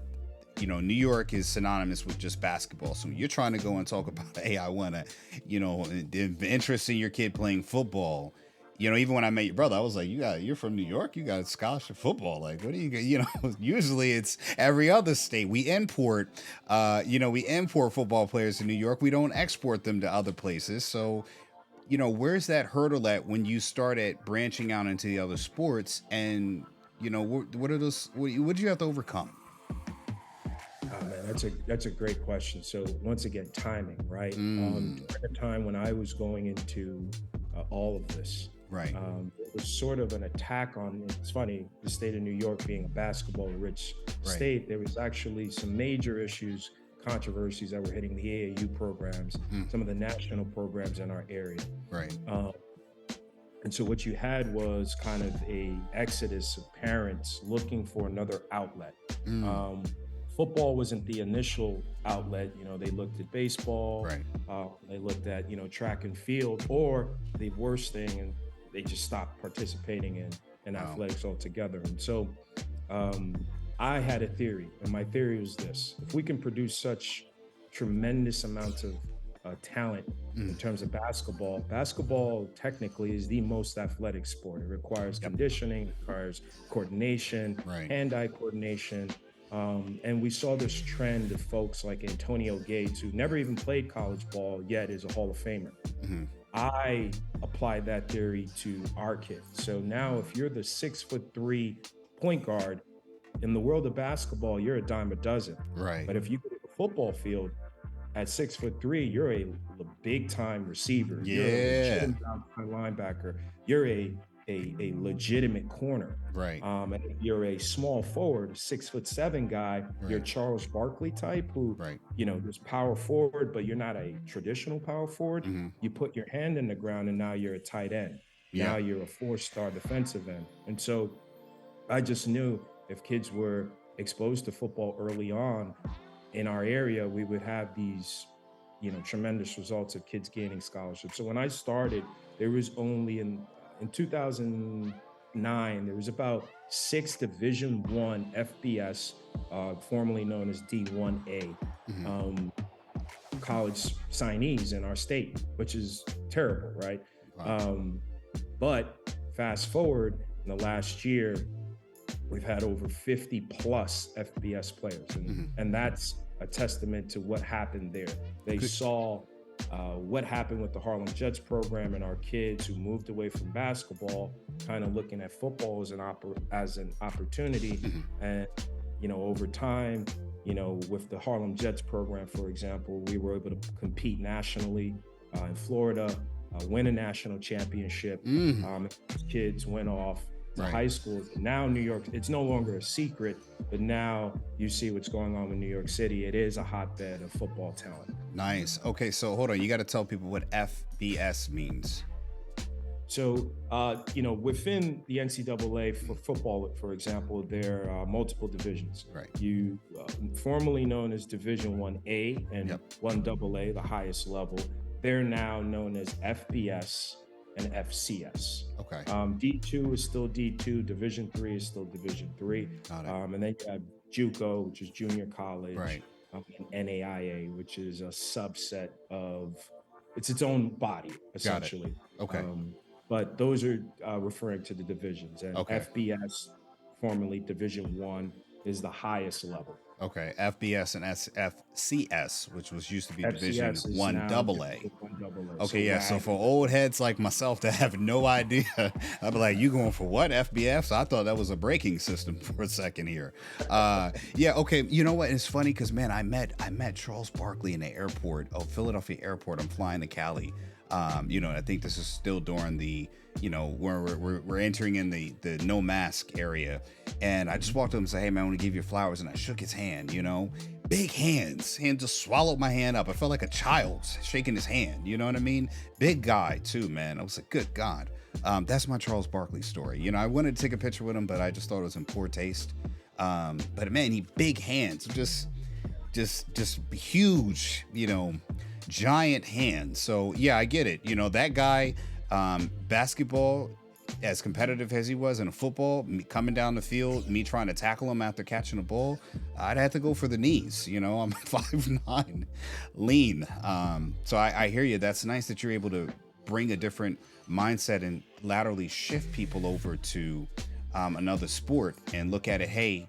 Speaker 2: New York is synonymous with just basketball. So you're trying to go and talk about, hey, I want to, the interest in your kid playing football. Even when I met your brother, I was like, you're from New York, you got a scholarship football. Like, what do you get? Usually it's every other state. We import football players to New York. We don't export them to other places. So, where's that hurdle at when you started branching out into the other sports? And, what are those, what did you have to overcome?
Speaker 1: Oh man, that's a great question. So once again, timing, right? During the time when I was going into all of this,
Speaker 2: right?
Speaker 1: It was sort of an attack on. It's funny, the state of New York being a basketball-rich state, there was actually some major issues, controversies that were hitting the AAU programs, some of the national programs in our area,
Speaker 2: right?
Speaker 1: And so what you had was kind of a exodus of parents looking for another outlet. Football wasn't the initial outlet. They looked at baseball,
Speaker 2: right?
Speaker 1: They looked at, track and field, or the worst thing, and they just stopped participating in athletics altogether. And so I had a theory, and my theory was this: if we can produce such tremendous amounts of talent in terms of basketball technically is the most athletic sport. It requires conditioning, it requires coordination, hand-eye coordination. And we saw this trend of folks like Antonio Gates, who never even played college ball, yet is a Hall of Famer. I applied that theory to our kids. So now if you're the 6'3" point guard, in the world of basketball, you're a dime a dozen.
Speaker 2: Right.
Speaker 1: But if you go to the football field at 6'3", you're a big time receiver.
Speaker 2: Yeah.
Speaker 1: You're a legitimate linebacker. You're a legitimate corner.
Speaker 2: Right.
Speaker 1: And if you're a small forward, 6'7" guy, you're Charles Barkley type who, is power forward, but you're not a traditional power forward. You put your hand in the ground and now you're a tight end. Now you're a 4-star defensive end. And so I just knew if kids were exposed to football early on in our area, we would have these, tremendous results of kids gaining scholarships. So when I started, there was only in 2009, there was about 6 Division I FBS, formerly known as D1A, college signees in our state, which is terrible, right? Wow. But fast forward in the last year, we've had over 50 plus FBS players. And that's a testament to what happened there. They saw what happened with the Harlem Jets program and our kids who moved away from basketball, kind of looking at football as as an opportunity. And over time, with the Harlem Jets program, for example, we were able to compete nationally in Florida, win a national championship. Kids went off to
Speaker 2: Right.
Speaker 1: high schools. Now New York, it's no longer a secret, but now you see what's going on with New York City. It is a hotbed of football talent.
Speaker 2: Nice. Okay, so hold on. You got to tell people what FBS means.
Speaker 1: So, within the NCAA for football, for example, there are multiple divisions.
Speaker 2: Right.
Speaker 1: You formerly known as Division 1A and
Speaker 2: Yep.
Speaker 1: 1AA, the highest level. They're now known as FBS and FCS.
Speaker 2: Okay.
Speaker 1: D2 is still D2. Division 3 is still Division 3.
Speaker 2: Got it.
Speaker 1: And then you have JUCO, which is junior college.
Speaker 2: Right.
Speaker 1: And NAIA, which is a subset of, it's its own body, essentially.
Speaker 2: Okay.
Speaker 1: But those are referring to the divisions. And
Speaker 2: Okay.
Speaker 1: FBS, formerly Division 1, is the highest level.
Speaker 2: Okay. FBS and FCS, which used to be Division
Speaker 1: FCS is
Speaker 2: 1
Speaker 1: now
Speaker 2: AA.
Speaker 1: 1AA.
Speaker 2: Okay, yeah. So for old heads like myself that have no idea, I'd be like, "You going for what? FBF?" So I thought that was a braking system for a second here. Yeah. Okay. You know what? It's funny because man, I met Charles Barkley in the airport, Philadelphia airport. I'm flying to Cali. I think this is still during the, where we're entering in the no mask area. And I just walked up and said, "Hey man, I want to give you flowers." And I shook his hand, big hands. Hand just swallowed my hand up. I felt like a child shaking his hand. You know what I mean? Big guy too, man. I was like, good God. That's my Charles Barkley story. I wanted to take a picture with him, but I just thought it was in poor taste. But man, he big hands, just huge, giant hands. So yeah, I get it. That guy, basketball, as competitive as he was in football, coming down the field, me trying to tackle him after catching a ball, I'd have to go for the knees. I'm 5'9", lean. So I hear you. That's nice that you're able to bring a different mindset and laterally shift people over to another sport and look at it. Hey,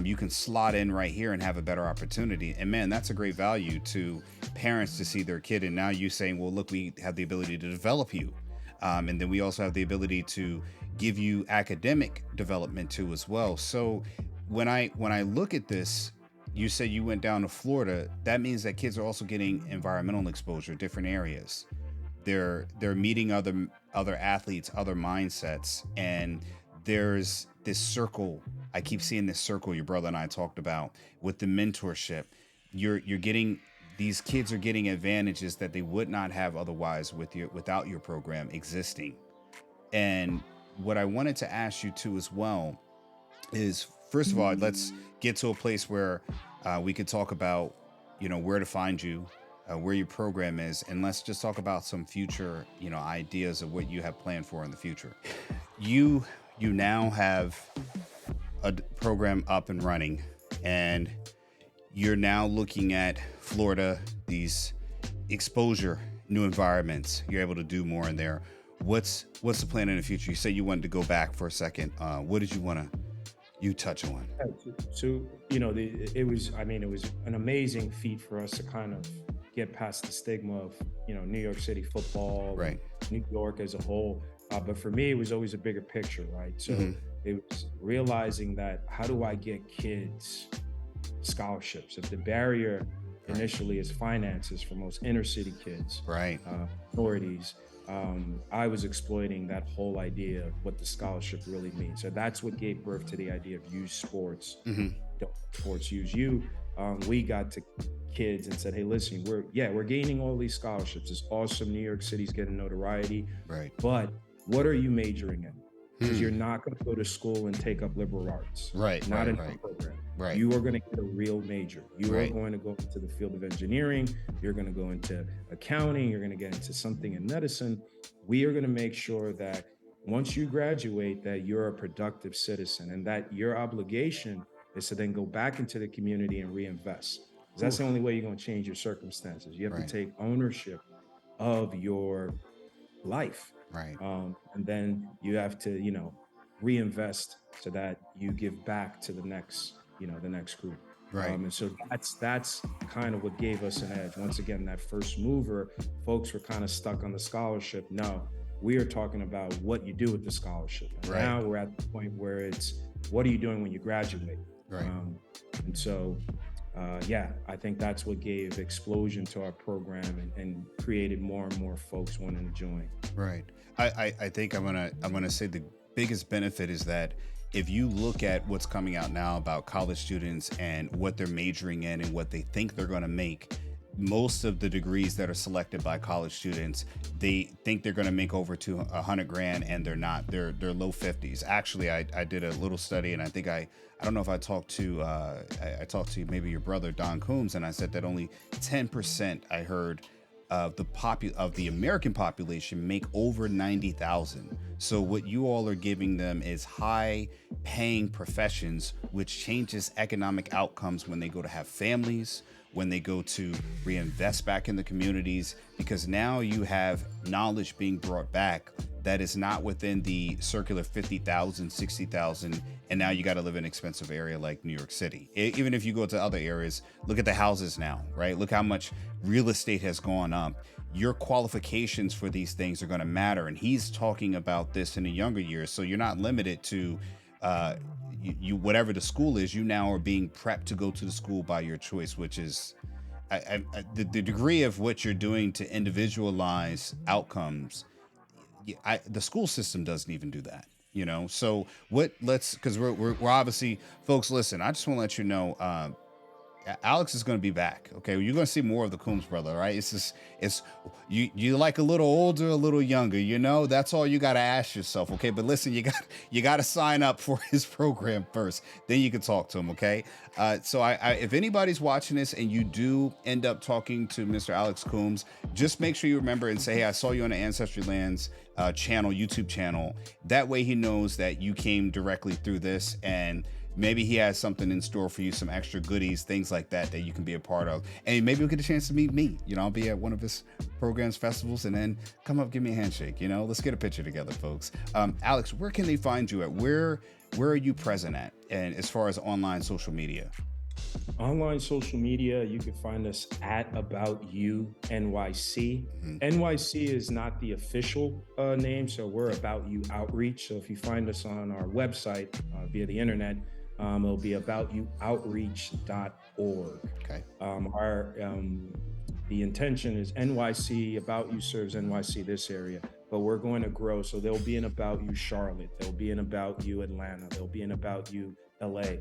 Speaker 2: you can slot in right here and have a better opportunity. And man, that's a great value to parents to see their kid. And now you saying, well, look, we have the ability to develop you. And then we also have the ability to give you academic development too as well. So when I look at this, you said you went down to Florida. That means that kids are also getting environmental exposure, different areas. They're meeting other athletes, other mindsets, and there's this circle. I keep seeing this circle your brother and I talked about with the mentorship. You're getting, these kids are getting advantages that they would not have otherwise without your program existing. And what I wanted to ask you too as well is, first of all, let's get to a place where we could talk about, where to find you, where your program is, and let's just talk about some future, ideas of what you have planned for in the future. You now have a program up and running, and you're now looking at Florida, these exposure, new environments. You're able to do more in there. What's the plan in the future? You said you wanted to go back for a second. What did you want to touch on?
Speaker 1: So it was an amazing feat for us to kind of get past the stigma of New York City football,
Speaker 2: right,
Speaker 1: New York as a whole. But for me, it was always a bigger picture, right? So it was realizing that, how do I get kids scholarships? If the barrier initially is finances for most inner city kids,
Speaker 2: right,
Speaker 1: minorities, I was exploiting that whole idea of what the scholarship really means. So that's what gave birth to the idea of use sports. Don't sports use you. We got to kids and said, hey, listen, we're gaining all these scholarships. It's awesome. New York City's getting notoriety,
Speaker 2: right?
Speaker 1: But what are you majoring in? Because you're not going to go to school and take up liberal arts,
Speaker 2: right?
Speaker 1: Not
Speaker 2: right,
Speaker 1: in
Speaker 2: right.
Speaker 1: our program.
Speaker 2: Right.
Speaker 1: You are going to get a real major. You
Speaker 2: Right.
Speaker 1: are going to go into the field of engineering. You're going to go into accounting. You're going to get into something in medicine. We are going to make sure that once you graduate, that you're a productive citizen, and that your obligation is to then go back into the community and reinvest. Because that's the only way you're going to change your circumstances. You have
Speaker 2: Right.
Speaker 1: to take ownership of your life.
Speaker 2: Right.
Speaker 1: And then you have to, reinvest so that you give back to the next group.
Speaker 2: Right.
Speaker 1: And so that's kind of what gave us an edge. Once again, that first mover, folks were kind of stuck on the scholarship. No, we are talking about what you do with the scholarship. And
Speaker 2: Right.
Speaker 1: now we're at the point where it's what are you doing when you graduate?
Speaker 2: Right.
Speaker 1: And so, yeah, I think that's what gave explosion to our program and created more and more folks wanting to join.
Speaker 2: Right. I think I'm gonna say the biggest benefit is that if you look at what's coming out now about college students and what they're majoring in and what they think they're going to make, most of the degrees that are selected by college students, they think they're going to make over to $100,000, and they're not. They're low 50s. Actually, I did a little study, and I think I don't know if I talked to I talked to maybe your brother Don Coombs, and I said that only 10% I heard of the American population make over 90,000. So what you all are giving them is high paying professions, which changes economic outcomes when they go to have families, when they go to reinvest back in the communities, because now you have knowledge being brought back that is not within the circular 50,000, 60,000. And now you got to live in an expensive area like New York City. Even if you go to other areas, look at the houses now, right? Look how much real estate has gone up. Your qualifications for these things are going to matter. And he's talking about this in the younger years. So you're not limited to you whatever the school is. You now are being prepped to go to the school by your choice, which is the degree of what you're doing to individualize outcomes. The school system doesn't even do that, you know. So because we're obviously, folks, listen, I just want to let you know, Alex is going to be back. Okay, you're going to see more of the Coombs brother, right? It's you like a little older, a little younger, you know. That's all you got to ask yourself, okay? But listen, you got to sign up for his program first, then you can talk to him, okay? So if anybody's watching this and you do end up talking to Mr. Alex Coombs, just make sure you remember and say, hey, I saw you on the Ancestry Lands channel, YouTube channel. That way he knows that you came directly through this, and maybe he has something in store for you, some extra goodies, things like that you can be a part of. And maybe you'll get a chance to meet me. You know, I'll be at one of his programs, festivals, and then come up, give me a handshake. You know, let's get a picture together, folks. Alex, where can they find you at? Where are you present at? And as far as online social media?
Speaker 1: Online social media, you can find us at About You NYC. NYC is not the official name, so we're About You Outreach. So if you find us on our website via the internet, it'll be aboutyououtreach.org.
Speaker 2: Okay.
Speaker 1: The intention is NYC, About You serves NYC, this area, but we're going to grow. So there'll be an About You Charlotte, there'll be an About You Atlanta, there'll be an About You LA.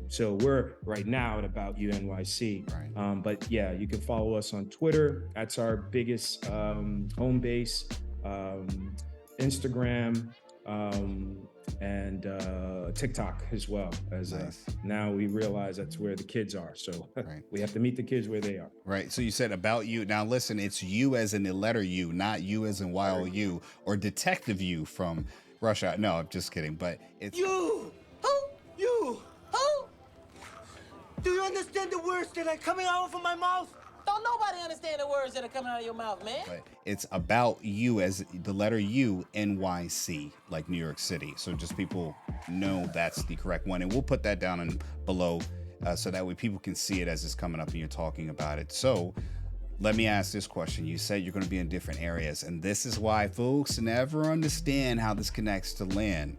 Speaker 1: So we're right now at About You NYC.
Speaker 2: Right.
Speaker 1: But yeah, you can follow us on Twitter. That's our biggest home base. Instagram, and TikTok as well. As
Speaker 2: Nice.
Speaker 1: Now we realize that's where the kids are. So
Speaker 2: Right.
Speaker 1: we have to meet the kids where they are.
Speaker 2: Right. So you said About You. Now listen, it's you as in the letter U, not you as in YOU or Detective You from Russia. No, I'm just kidding. But it's
Speaker 6: You! Who? You! Who? Do you understand the words that are coming out of my mouth?
Speaker 7: Don't nobody understand the words that are coming out of your mouth, man.
Speaker 2: but it's About You as the letter U, NYC, like New York City. So just people know that's the correct one. And we'll put that down in below so that way people can see it as it's coming up and you're talking about it. So let me ask this question. You said you're going to be in different areas. And this is why folks never understand how this connects to land.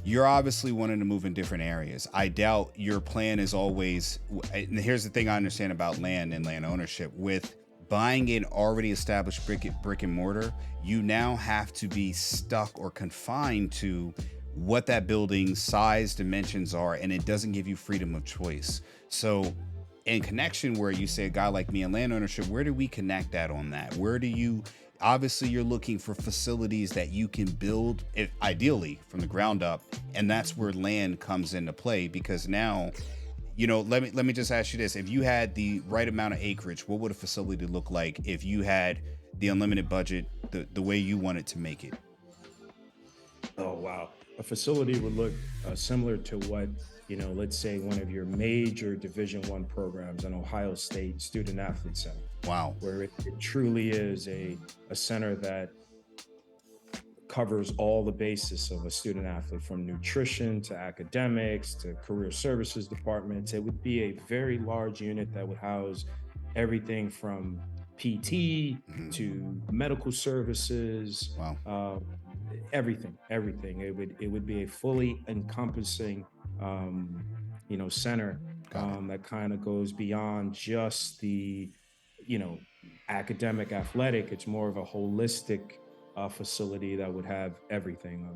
Speaker 2: You're obviously wanting to move in different areas. I doubt your plan is always, and here's the thing I understand about land and land ownership. With buying an already established brick and mortar, you now have to be stuck or confined to what that building's size dimensions are, and it doesn't give you freedom of choice. So in connection where you say a guy like me in land ownership, where do we connect that on that? Where do you, obviously you're looking for facilities that you can build, if ideally from the ground up, and that's where land comes into play. Because now, you know, let me just ask you this. If you had the right amount of acreage, what would a facility look like if you had the unlimited budget, the way you wanted to make it?
Speaker 1: Oh, wow. A facility would look similar to what, you know, let's say one of your major Division I programs, an Ohio State Student Athlete Center.
Speaker 2: Wow.
Speaker 1: Where it truly is a center that covers all the basis of a student athlete, from nutrition to academics to career services departments. It would be a very large unit that would house everything from PT to medical services,
Speaker 2: Wow.
Speaker 1: everything. It would be a fully encompassing, center that kind of goes beyond just the, you know, academic athletic. It's more of a holistic facility that would have everything.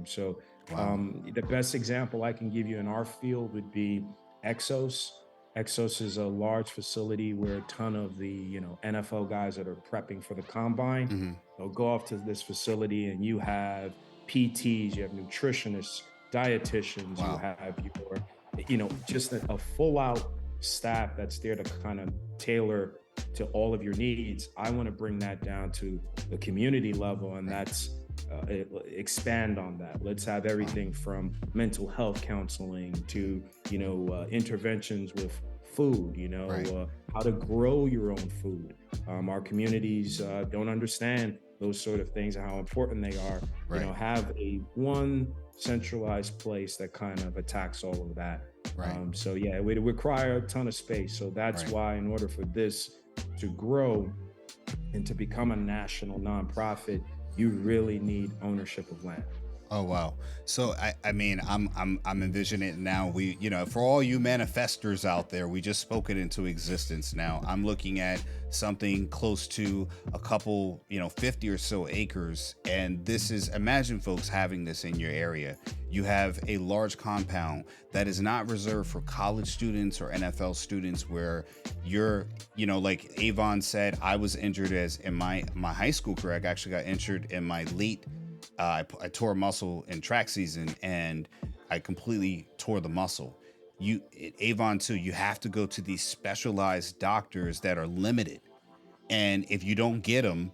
Speaker 2: Wow.
Speaker 1: The best example I can give you in our field would be Exos. Exos is a large facility where a ton of the, NFL guys that are prepping for the combine,
Speaker 2: Hmm.
Speaker 1: they'll go off to this facility, and you have PTs, you have nutritionists, dietitians, you
Speaker 2: Wow.
Speaker 1: have your, just a full out staff that's there to kind of tailor to all of your needs. I want to bring that down to the community level, and that's expand on that. Let's have everything from mental health counseling to interventions with food.
Speaker 2: Right.
Speaker 1: How to grow your own food. Our communities don't understand those sort of things and how important they are.
Speaker 2: Right.
Speaker 1: Have a one centralized place that kind of attacks all of that.
Speaker 2: Right.
Speaker 1: It would require a ton of space. So that's
Speaker 2: Right.
Speaker 1: why, in order for this to grow and to become a national nonprofit, you really need ownership of land.
Speaker 2: Oh wow. So I mean I'm envisioning it now. We, for all you manifestors out there, we just spoke it into existence. Now I'm looking at something close to a couple, 50 or so acres, and this is, imagine folks having this in your area. You have a large compound that is not reserved for college students or NFL students, where you're, like Avon said, I was injured as in my high school career. I actually got injured in my late I tore a muscle in track season, and I completely tore the muscle. Avon too, you have to go to these specialized doctors that are limited. And if you don't get them,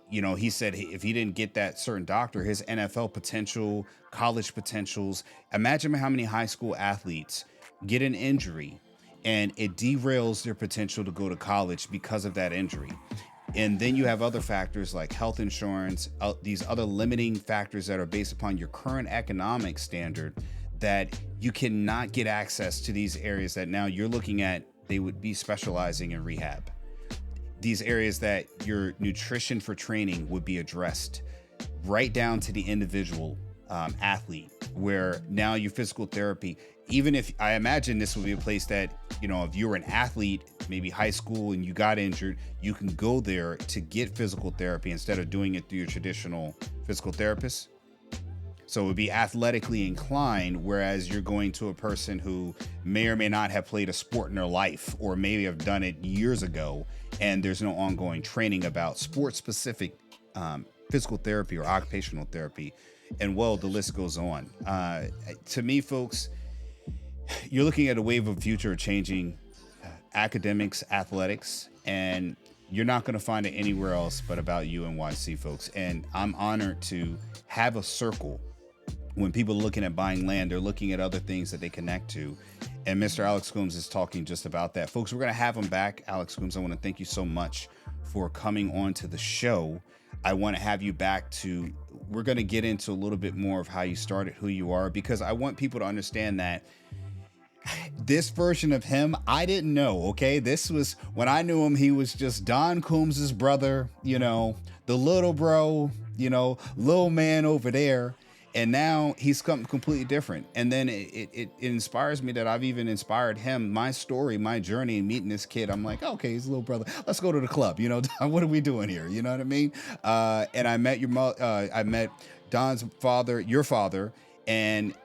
Speaker 2: he said if he didn't get that certain doctor, his NFL potential, college potentials, imagine how many high school athletes get an injury and it derails their potential to go to college because of that injury. And then you have other factors like health insurance, these other limiting factors that are based upon your current economic standard, that you cannot get access to these areas that now you're looking at. They would be specializing in rehab. These areas that your nutrition for training would be addressed right down to the individual athlete, where now your physical therapy, even if I imagine this would be a place that, if you were an athlete, maybe high school, and you got injured, you can go there to get physical therapy instead of doing it through your traditional physical therapist. So it would be athletically inclined, whereas you're going to a person who may or may not have played a sport in their life, or maybe have done it years ago, and there's no ongoing training about sport-specific physical therapy or occupational therapy. And the list goes on. To me, folks, you're looking at a wave of future changing academics, athletics, and you're not going to find it anywhere else but about UNYC, folks. And I'm honored to have a circle. When people are looking at buying land, they're looking at other things that they connect to. And Mr. Alex Coombs is talking just about that. Folks, we're going to have him back. Alex Coombs, I want to thank you so much for coming on to the show. I want to have you back we're going to get into a little bit more of how you started, who you are, because I want people to understand that this version of him, I didn't know, okay? This was, when I knew him, he was just Don Coombs' brother, the little bro, little man over there. And now he's something completely different. And then it inspires me that I've even inspired him. My story, my journey, meeting this kid, I'm like, okay, he's a little brother. Let's go to the club. What are we doing here? You know what I mean? And I met I met Don's father, your father, and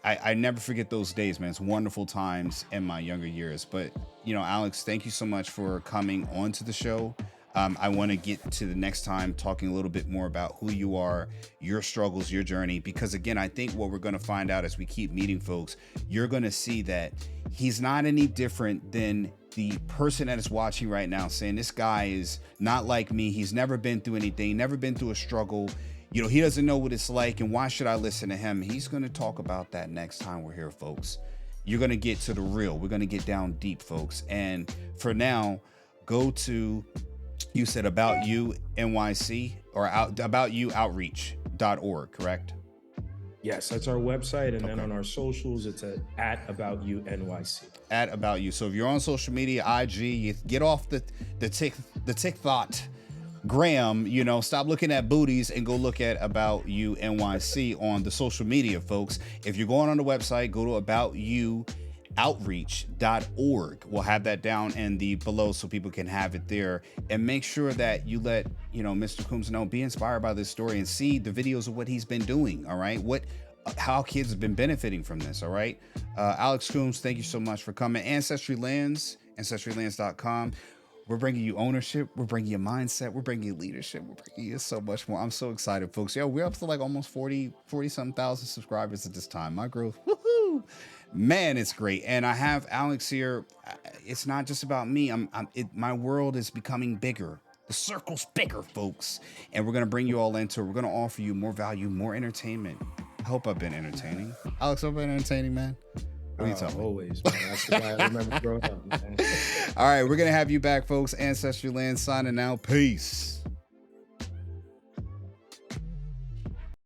Speaker 2: I never forget those days, man. It's wonderful times in my younger years. But, Alex, thank you so much for coming onto the show. I want to get to the next time talking a little bit more about who you are, your struggles, your journey, because again, I think what we're going to find out as we keep meeting folks, you're going to see that he's not any different than the person that is watching right now, saying this guy is not like me. He's never been through anything, never been through a struggle. He doesn't know what it's like, and why should I listen to him? He's going to talk about that next time we're here, folks. You're going to get to the real. We're going to get down deep, folks. And for now, go to, you said About You NYC, or About You Outreach. aboutyou.org, correct?
Speaker 1: Yes, that's our website. And then on our socials, it's at About You NYC.
Speaker 2: At About You. So if you're on social media, IG, you get off the tick thought. Graham, you know, stop looking at booties and go look at About You NYC on the social media, folks. If you're going on the website, go to aboutyououtreach.org. We'll have that down in the below so people can have it there. And make sure that you let, you know, Mr. Coombs know, be inspired by this story and see the videos of what he's been doing. All right. How kids have been benefiting from this. All right. Alex Coombs, thank you so much for coming. Ancestry Lands, ancestrylands.com. We're bringing you ownership. We're bringing you mindset. We're bringing you leadership. We're bringing you so much more. I'm so excited, folks. Yo, we're up to like almost 40-something thousand subscribers at this time. My growth, woohoo! Man, it's great. And I have Alex here. It's not just about me. My world is becoming bigger. The circle's bigger, folks. And we're going to bring you all into it. We're going to offer you more value, more entertainment. I hope I've been entertaining. Alex, I've been entertaining, man. What are you talking
Speaker 1: always, man. That's the guy I remember growing up, man.
Speaker 2: All right, we're going to have you back, folks. Ancestry Land signing out. Peace.